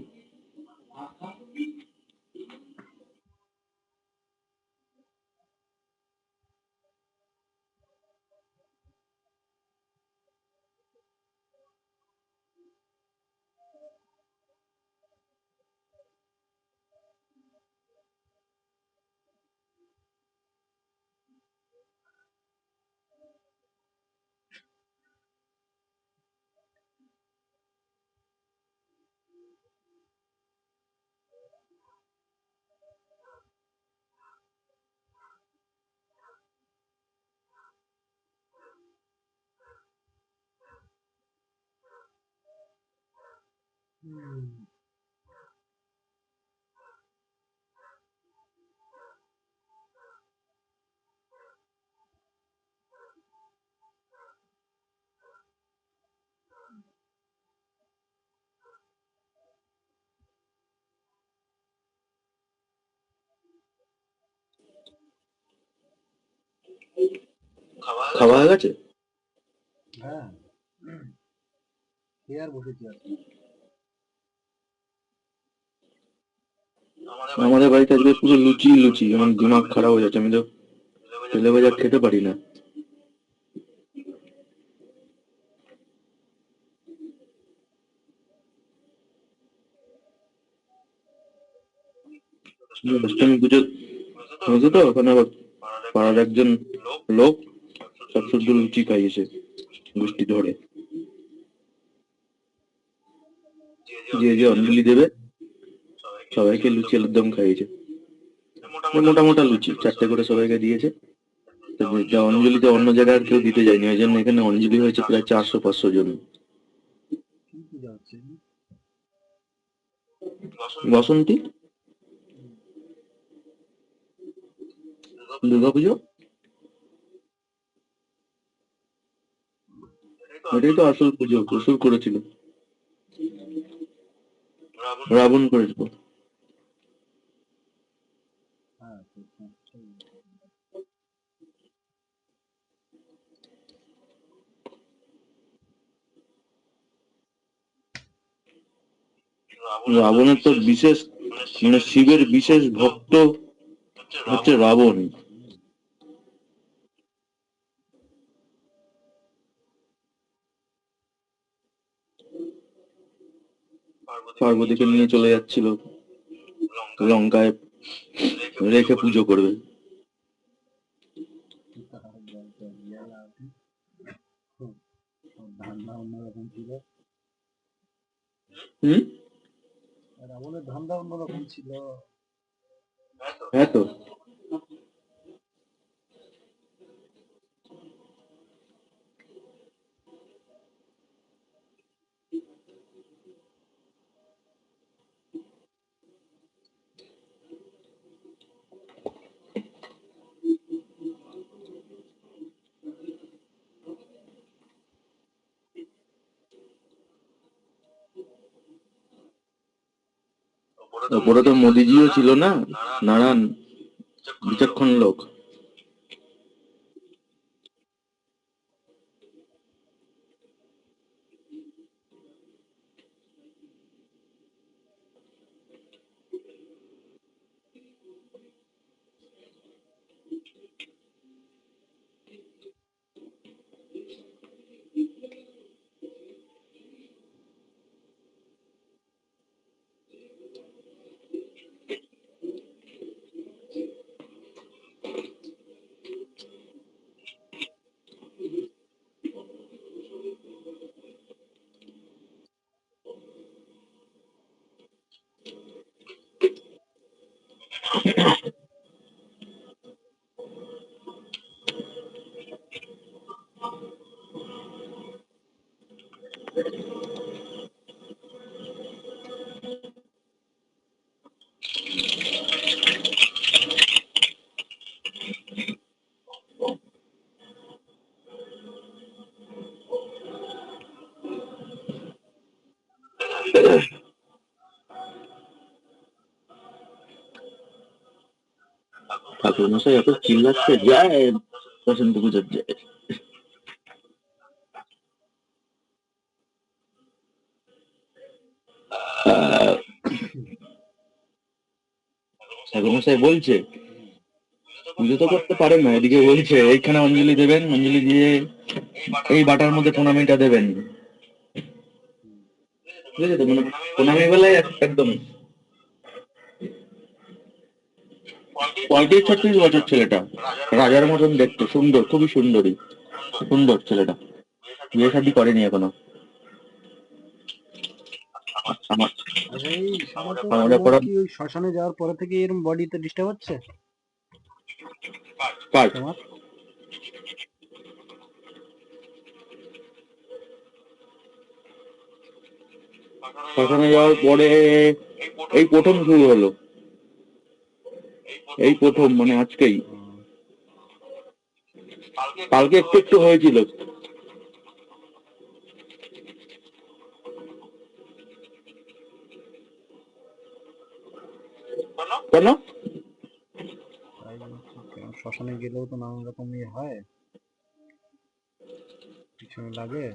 S3: খাওয়া হয়ে গেছে?
S2: হ্যাঁ, কে আর বসেছি আর?
S3: আমাদের বাড়িতে আজকে পুরো লুচি লুচি, আমার দিমাগ খারাপ হয়ে যাচ্ছে, আমি তো তেলে ভাজা খেতে পারি না। অষ্টমী পুজো হয়েছে তো, ওখানে আবার পাড়ার একজন লোক সব শুদ্ধ লুচি খাইয়েছে গোষ্ঠী ধরে। যে যে অঞ্জলি দেবে সবাইকে লুচি আলুর দম খাইয়েছে। মোটা মোটা লুচি 4টে করে সবাইকে দিয়েছে। তো যা অঞ্জলিতে অন্য জায়গায় আর কেউ দিতে যায়নি, ওই জন্য এখানে অঞ্জলি হয়েছে প্রায় 400-500 জন।
S2: কি পূজা হচ্ছে?
S3: বসন্তী দুর্গাপুজো, এটাই তো আসল পুজো। প্রচুর করেছিল, রাবণ করেছিল।
S2: হ্যাঁ,
S3: রাবণের তো বিশেষ, মানে শিবের বিশেষ ভক্ত হচ্ছে রাবণ। পার্বতীকে নিয়ে চলে যাচ্ছিল লঙ্কায়, রেখে পুজো করবে।
S2: ধান্দা অন্যরকম ছিল,
S3: হুম,
S2: রাবণের ধান্দা অন্যরকম ছিল।
S3: হ্যাঁ তো। ওপরে তো মোদিজিও ছিল না, নানান বিচক্ষণ লোক। ঠাকুর মশাই এত চিল্লাচ্ছে, যায় বসন্ত পুজোর যায়। ঠাকুর মশাই বলছে পুজো তো করতে পারেন না, এদিকে বলছে এইখানে অঞ্জলি দেবেন, অঞ্জলি দিয়ে এই বাটার মধ্যে প্রণামীটা দেবেন। বুঝলি তো, মানে প্রণামী বেলায় একদম 35-36 বছর ছেলেটা, রাজার মতন দেখতে, সুন্দর, খুবই সুন্দরী, সুন্দর ছেলেটা। বিয়ে শাদী করেনি এখনো। আমার
S2: আচ্ছা, এই শোনো তো,
S3: আমাদের
S2: তোমার
S3: পড়া
S2: কি ওই শ্মশানে যাওয়ার পরে থেকে এরকম বডিতে ডিস্টার্ব হচ্ছে
S3: কাজ।
S2: তোমার?
S3: শ্মশানে যাওয়ার পরে এই প্রথম শুরু হলো, এই প্রথম মানে আজকেই। কালকে একটু একটু হয়েছিল। কেন?
S2: তাই বলছি, কেন শ্মশানে গেলেও তো নানান রকম ইয়ে হয়, পিছনে লাগে।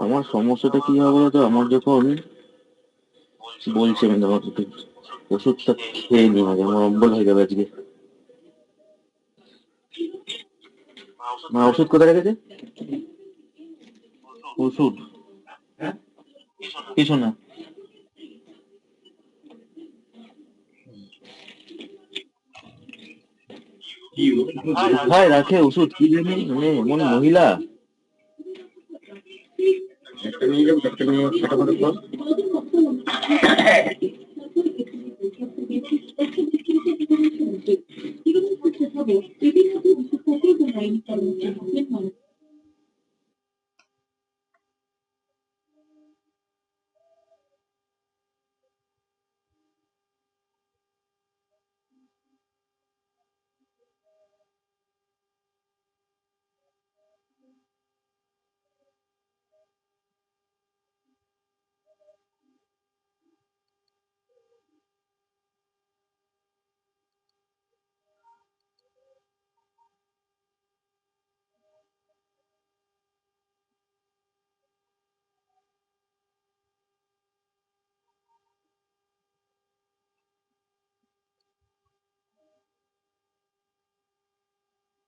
S3: আমার সমস্যাটা কি হবে বলতো, আমার যখন বলছি আমি তোমাকে একটু ওষুধটা খেয়ে নিই, আগে আমার অম্বল হয়ে যাবে আজকে। মা ওষুধ কোথায় রেখেছে? ওষুধ কিছু না, কোথায় রাখে ওষুধ কি জানি, মানে এমন মহিলা। একটা নিয়ে যাবো, একটা নিয়ে ফটাফট কর।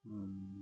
S2: হুম,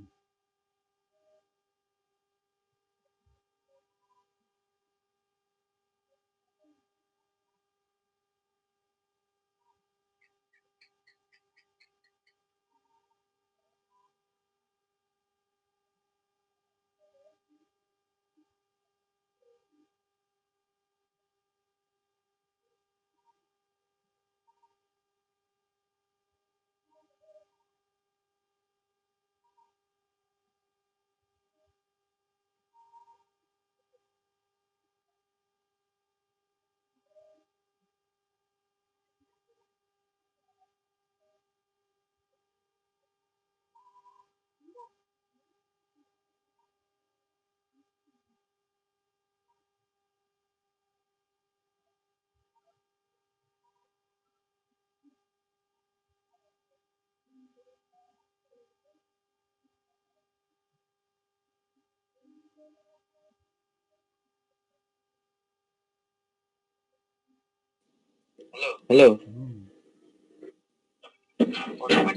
S3: হ্যালো,
S2: হুম,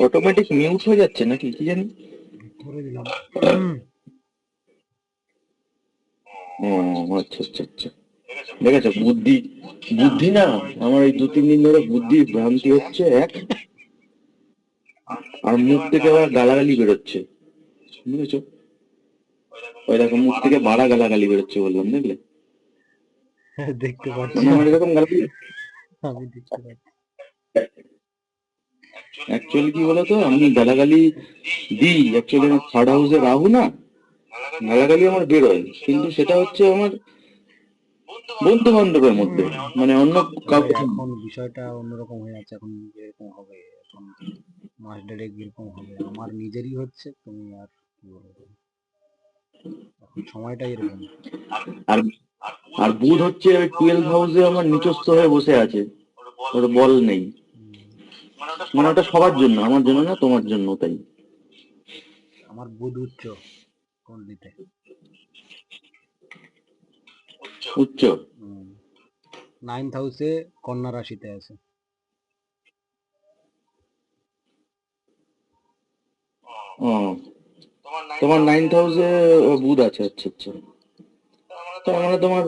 S3: অটোমেটিক মিউট হয়ে যাচ্ছে নাকি কি জানি।
S2: করে দিলাম।
S3: ও আচ্ছা আচ্ছা আচ্ছা, দেখেছো বুদ্ধি, বুদ্ধি না, আমার এই 2-3 দিন ধরে বুদ্ধি ভ্রান্তি হচ্ছে এক, আর মুখ থেকে আবার গালাগালি বেরোচ্ছে, বুঝেছো? ওই দেখো মুখ থেকে বাড়া গালাগালি বেরোচ্ছে, বললাম দেখলে,
S2: দেখতে পাচ্ছি,
S3: মানে আমার এরকম গালাগালি।
S2: আমি দেখতে পাচ্ছি।
S3: অ্যাকচুয়ালি কি বলতো, আমি গালাগালি দিই, অ্যাকচুয়ালি আমার থার্ড হাউসে রাহু না, গালাগালি আমার বেরোয়, কিন্তু সেটা হচ্ছে আমার বন্ধু বান্ধবের মধ্যে, মানে অন্য
S2: তবে
S3: কাউকে।
S2: এখন বিষয়টা অন্যরকম হয়ে আছে, এখন যেরকম হবে, এখন মাস দেড়েক যেরকম হবে, আমার নিজেরই হচ্ছে, তুমি আর কি বলবো, এখন সময়টা এরকম।
S3: আর আর বুধ হচ্ছে ওই 12 হাউসে আমার নিচস্থ হয়ে বসে আছে, ওর বল নেই,
S2: হুম,
S3: মানে ওটা সবার জন্য, আমার জন্য না, তোমার জন্য, তাই।
S2: আমার বুধ উচ্চ কুণ্ডলিতে।
S3: উচ্চ।
S2: 9th হাউসে কন্যা রাশিতে আছে।
S3: ও, তোমার 9th হাউসে বুধ আছে, আচ্ছা আচ্ছা, তার মানে তোমার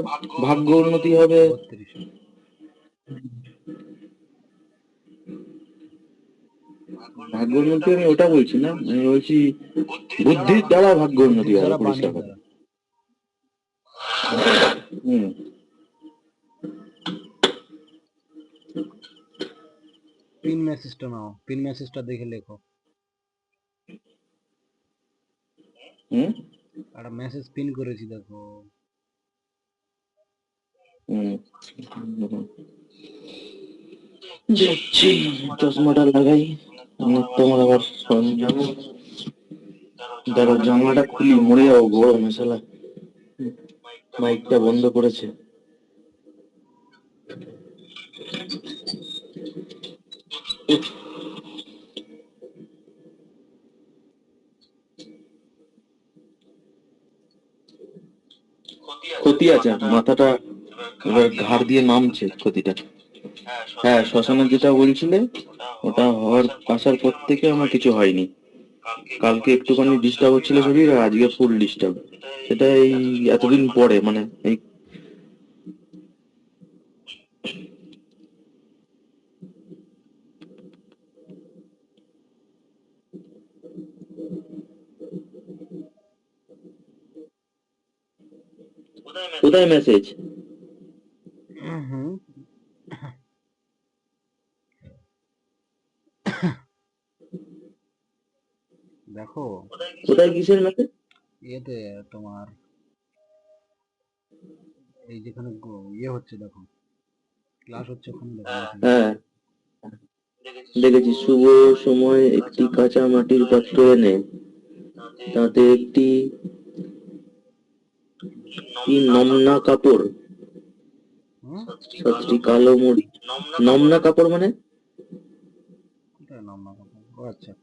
S3: ভাগ্য উন্নতি হবে।
S2: 32-এ।
S3: ভাগ্য উন্নতি আমি ওটা বলছি না, আমি বলছি বুদ্ধির দ্বারা ভাগ্য উন্নতি
S2: বুদ্ধির
S3: হবে
S2: দ্বারা,
S3: পরিষ্কার
S2: বাণীর
S3: কথা।
S2: দ্বারা।
S3: হুম।
S2: পিন মেসেজটা নাও, পিন মেসেজটা দেখে লেখো।
S3: হুম।
S2: একটা মেসেজ পিন করেছি দেখো।
S3: হুম। দেখছি, চশমাটা লাগাই, অনেকটা আমার আবার সরঞ্জাম। দাঁড়াও জানলাটা খুলি, মরে যাবো গরমে শালা। মাইকটা বন্ধ করেছে। ক্ষতি আছে, মাথাটা এবার ঘাড় দিয়ে নামছে ক্ষতিটা। হ্যাঁ, শ্মশানে যেটা বলছিলে, ওটা হওয়ার আসার পর থেকে আমার কিছু হয়নি। কালকে একটুখানি ডিস্টার্ব হচ্ছিল শরীর, আর আজকে ফুল ডিস্টার্ব। সেটা এই এতদিন পরে, মানে এই কোথায় মেসেজ?
S2: হুম। দেখো
S3: কোথায় কিসের মেসেজ?
S2: ইয়েতে তোমার এই যেখানে ইয়ে হচ্ছে দেখো, ক্লাস হচ্ছে ওখানে দেখো message।
S3: হ্যাঁ, দেখেছি। শুভ সময় একটি কাঁচা মাটির পাত্র এনে তাতে একটি কি নমনা কাপড়,
S2: হুম?
S3: 7টি কালো মরিচ। নমনা কাপড় মানে?
S2: কোথায় নাম না কাপড়? ও আচ্ছা,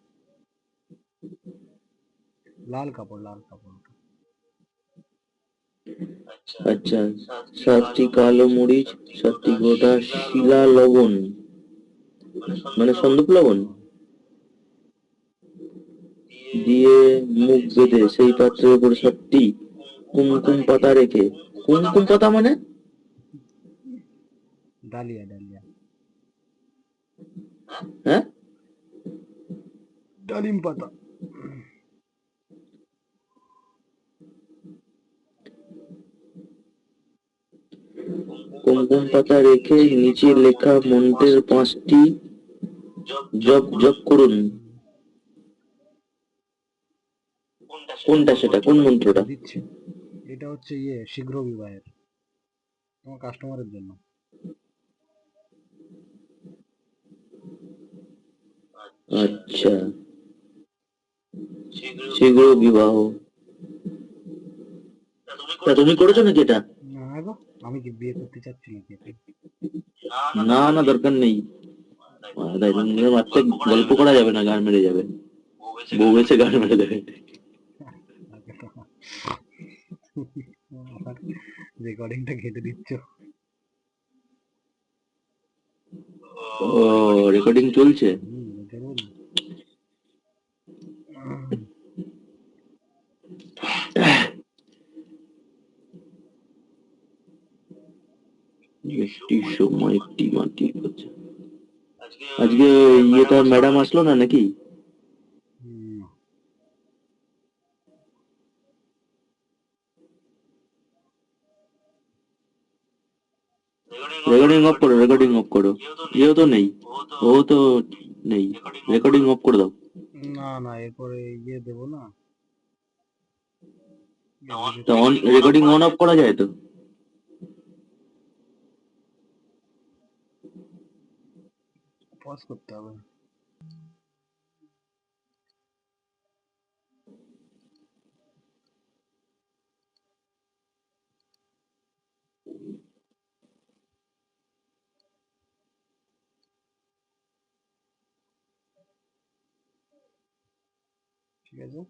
S2: লাল কাপড়, লাল কাপড় ওটা।
S3: আচ্ছা, 7টি কালো মরিচ, 7টি গোটা শিলা লবণ, মানে সন্দুক লবণ দিয়ে মুখ বেঁধে সেই পাত্রের উপর 7টি কুমকুম পাতা রেখে। কুমকুম পাতা মানে?
S2: ডালিয়া, ডালিয়া,
S3: হ্যাঁ,
S2: ডালিম পাতা।
S3: কুমকুম পাতা রেখে নিচে লেখা মন্ত্রের 5টি জপ জপ করুন। কোনটা সেটা, কোন মন্ত্রটা?
S2: দিচ্ছি, এটা হচ্ছে ইয়ে শীঘ্র বিবাহের, তোমার কাস্টমারের জন্য।
S3: আচ্ছা, শীঘ্র বিবাহ। তা তুমি করেছো নাকি এটা?
S2: না গো, আমি কি বিয়ে করতে চাচ্ছি নাকি এখন?
S3: না না, দরকার নেই। তাই তোমাদের বাচ্চা গল্প করা যাবে না, গান মেরে যাবে। বউ বেছে গান মেরে দেবে।
S2: আগে তো আমার রেকর্ডিংটা কেটে দিচ্ছ।
S3: ও, রেকর্ডিং চলছে?
S2: জরুর।
S3: একটি সময় একটি মাটি। আচ্ছা, আজকে ইয়েটা ম্যাডাম আসলো না নাকি?
S2: হুম,
S3: রেকর্ডিং অফ করো, রেকর্ডিং অফ করো। ইয়েও তো নেই, ও তো নেই। রেকর্ডিং অফ করে দাও।
S2: না না, এরপরে ইয়ে দেবো না।
S3: তা অন, রেকর্ডিং অন অফ করা যায় তো?
S2: পজ করতে হবে। ঠিক আছে।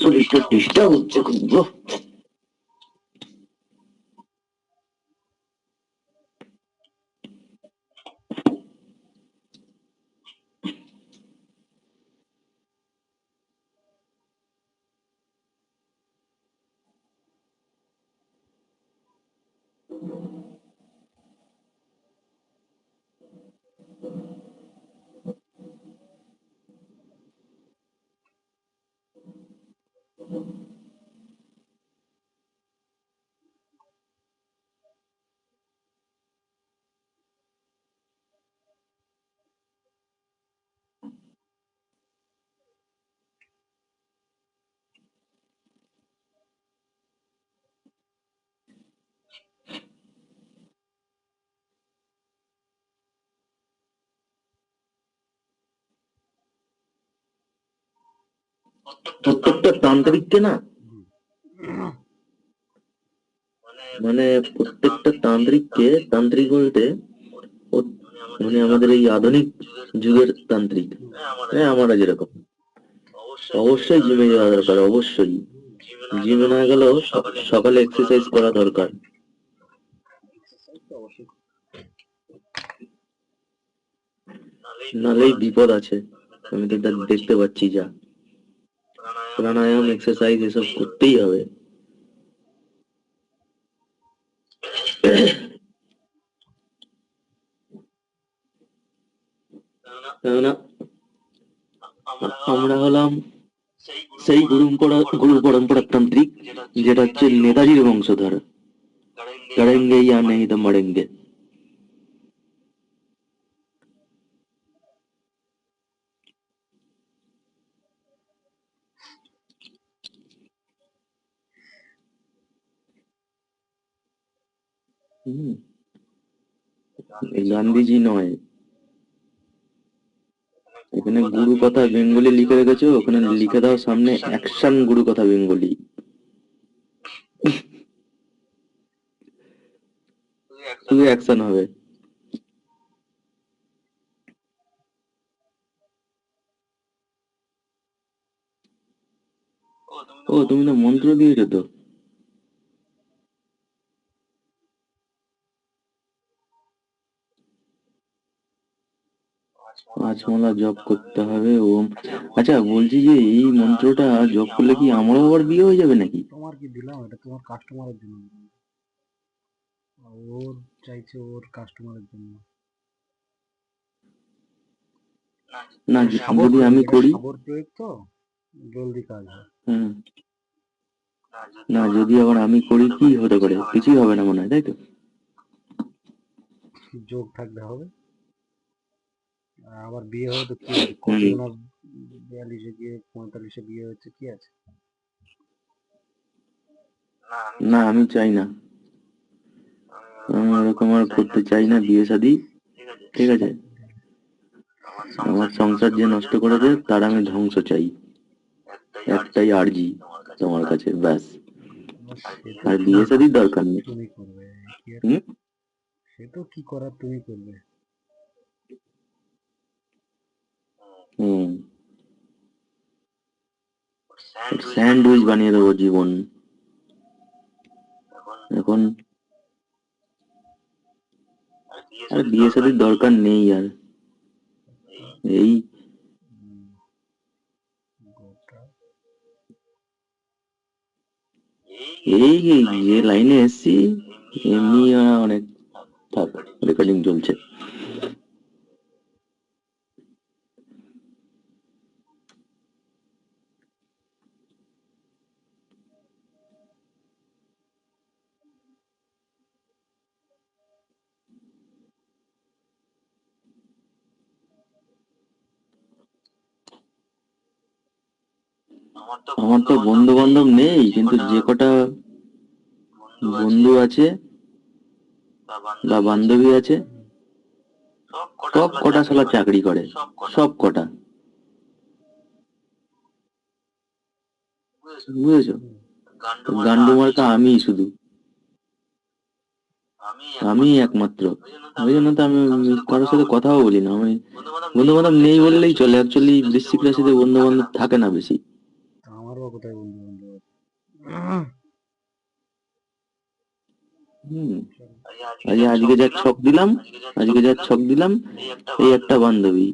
S3: শরীরটা ডিস্টার্ব হচ্ছে খুব গো। প্রত্যেকটা তান্ত্রিককে না, মানে প্রত্যেকটা তান্ত্রিককে, তান্ত্রিক বলতে মানে আমাদের এই আধুনিক যুগের তান্ত্রিক, হ্যাঁ আমরা যেরকম, অবশ্যই জিমে যাওয়া দরকার, অবশ্যই। জিমে না গেলেও সকালে এক্সারসাইজ করা দরকার,
S2: এক্সারসাইজ তো অবশ্যই।
S3: নালেই বিপদ আছে। আমি তো দেখতে পাচ্ছি যা, প্রাণায়াম, এক্সারসাইজ এসব করতেই হবে। কেননা আমরা হলাম সেই গুরু পরম্পরা তান্ত্রিক, যেটা হচ্ছে নেতাজির বংশধর। করেঙ্গে ইয়া নেই তো মরেঙ্গে। এই গান্ধীজি নয়, এখানে গুরু কথা বেঙ্গলি লিখে রেখেছো, ওখানে লিখে দাও সামনে অ্যাকশন গুরু কথা বেঙ্গলি। শুধু অ্যাকশন হবে। ও তুমি তো মন্ত্র দিয়েছো তো। আজমালা জপ করতে হবে ওম। আচ্ছা বলছি যে এই মন্ত্রটা জপ করলে কি আমারও আবার বিয়ে হয়ে যাবে নাকি?
S2: তোমার কি দিলাম, এটা তোমার কাস্টমারের জন্য দিলাম। ওর চাইছে ওর কাস্টমারের জন্য।
S3: না যদি আমি করি,
S2: সাবর প্রয়োগ তো জলদি কাজ হয়।
S3: হুম, না যদি আবার আমি করি কি হতে পারে? কিছুই হবে না মনে হয়, তাই তো?
S2: যোগ থাকতে হবে। আর আবার বিয়ে হবে তো কি আছে, কতজন 42-এ গিয়ে 45-এ বিয়ে হচ্ছে, কি আছে?
S3: না আমি চাই না, আমি ওরকম আর করতে চাই না বিয়ে শাদী, ঠিক আছে? আমার সংসার যে নষ্ট করেছে তার আমি ধ্বংস চাই, একটাই আর্জি তোমার কাছে, ব্যাস।
S2: সে তো
S3: আর
S2: কি
S3: বিয়ে শাদীর দরকার নেই।
S2: তুমি করবে, কি আর,
S3: হুম,
S2: সে তো কি করার তুমি করবে।
S3: হুম, স্যান্ডউইচ বানিয়ে দেবো জীবন। এখন আর বিয়ে শাদীর দরকার নেই আর। এই
S2: গোটা
S3: এই যে লাইনে এসছি এমনি অনেক, থাক, রেকর্ডিং চলছে। আমার তো বন্ধু বান্ধব নেই, কিন্তু যে কটা বন্ধু আছে বা বান্ধবী আছে সব কটা শালা চাকরি করে, সব কটা, বুঝেছো? গান্ডু মার্কা আমি শুধু, আমি একমাত্র। ওই জন্য তো আমি কারোর সাথে কথাও বলি না। আমি বন্ধু বান্ধব নেই বললেই চলে। অ্যাকচুয়ালি বৃশ্চিক রাশিতে বন্ধু বান্ধব থাকে না বেশি।
S2: তা আমারও কোথায় বন্ধু বান্ধব আছে?
S3: হুম। আজকে যা ছক দিলাম, এই একটা বান্ধবী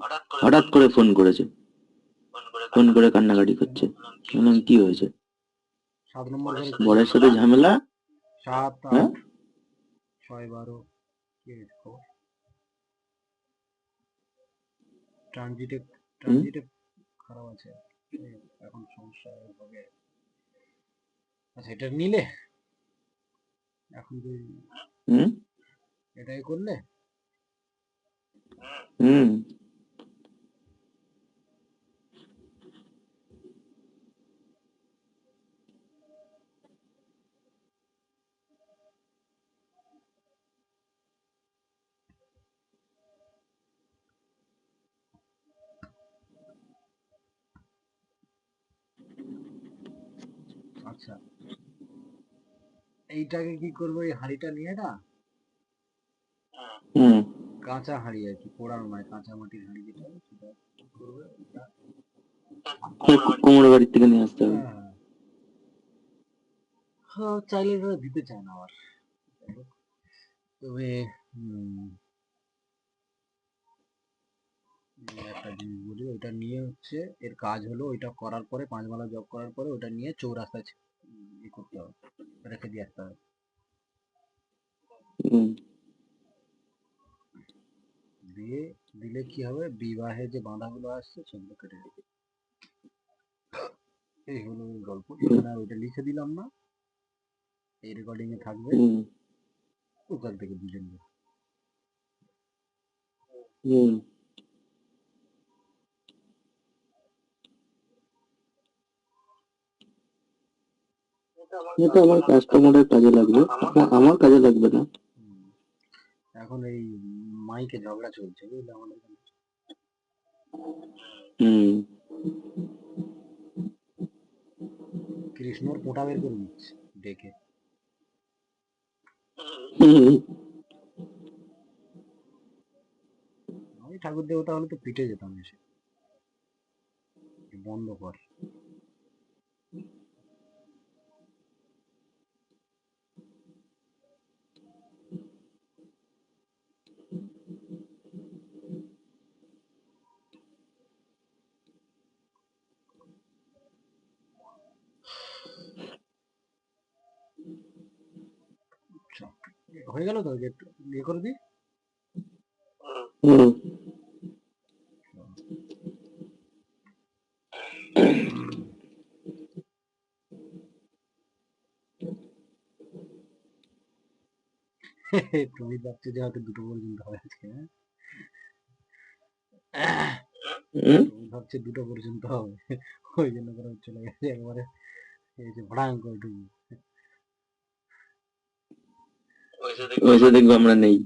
S3: হঠাৎ করে ফোন করেছে, ফোন করে কান্নাকাটি করছে। বললাম, কি হয়েছে?
S2: 7 নম্বর ঘরে কি
S3: বরের
S2: আছে?
S3: সাথে ঝামেলা।
S2: 7,
S3: হ্যাঁ
S2: 8, 6, 12 কি হয়েছে খবর? ট্রানজিটে
S3: হুম
S2: ট্রানজিটে খারাপ আছে। এই এখন সমস্যা হবে। আচ্ছা এটা নিলে এখন তুই
S3: হুম
S2: এটাই করলে
S3: হুম
S2: আচ্ছা এইটাকে কি করবো? এই হাঁড়িটা নিয়ে না,
S3: হুম
S2: কাঁচা হাঁড়ি আর কি, পোড়ানো নয়, কাঁচা মাটির হাঁড়ি যেটা, সেটা কি করবে ওটা?
S3: কোমর বাড়ির থেকে নিয়ে আসতে হবে।
S2: হ্যাঁ, হ্যাঁ, চাইলে এভাবে দিতে চায় না আবার। তবে একটা জিনিস বলি, ওইটা নিয়ে হচ্ছে এর কাজ হলো, ওইটা করার পরে 5 মালা জপ করার পরে ওটা নিয়ে চৌরাস্তায় করতে হবে, রেখে দিয়ে আসতে হবে।
S3: হুম
S2: দিয়ে দিলে কি হবে, বিবাহে যে বাঁধাগুলো আসছে সেগুলো কেটে যাবে। এই হলো এই গল্প। এখানে আর ওইটা লিখে দিলাম না, এই রেকর্ডিং এ থাকবে,
S3: হুম
S2: ওখান থেকে বুঝে নেবে।
S3: হুম এটা আমার কাস্টমারের কাজে লাগবে, আমার কাজে লাগবে না।
S2: হুম, এখন এই মাইকে ঝগড়া চলছে বুঝলে আমাদের এখানে।
S3: হুম
S2: কৃষ্ণর পোঁটা বের করে দিচ্ছে ডেকে।
S3: হুম
S2: আমি ঠাকুর দেবতা হলে তো পিটে যেতাম এসে, বন্ধ কর। আচ্ছা, হয়ে গেল তো, যে একটু ইয়ে করে দিই।
S3: হুম
S2: তুমি ভাবছো যে হয়তো 2টো পর্যন্ত হবে আজকে, হ্যাঁ?
S3: হুম
S2: তুমি ভাবছো 2টো পর্যন্ত হবে, ওই জন্য করে চলে গেছে একবারে, এই যে ভড়াং করে ঢুকবে।
S3: ওইসে দেখবো আমরা নেই।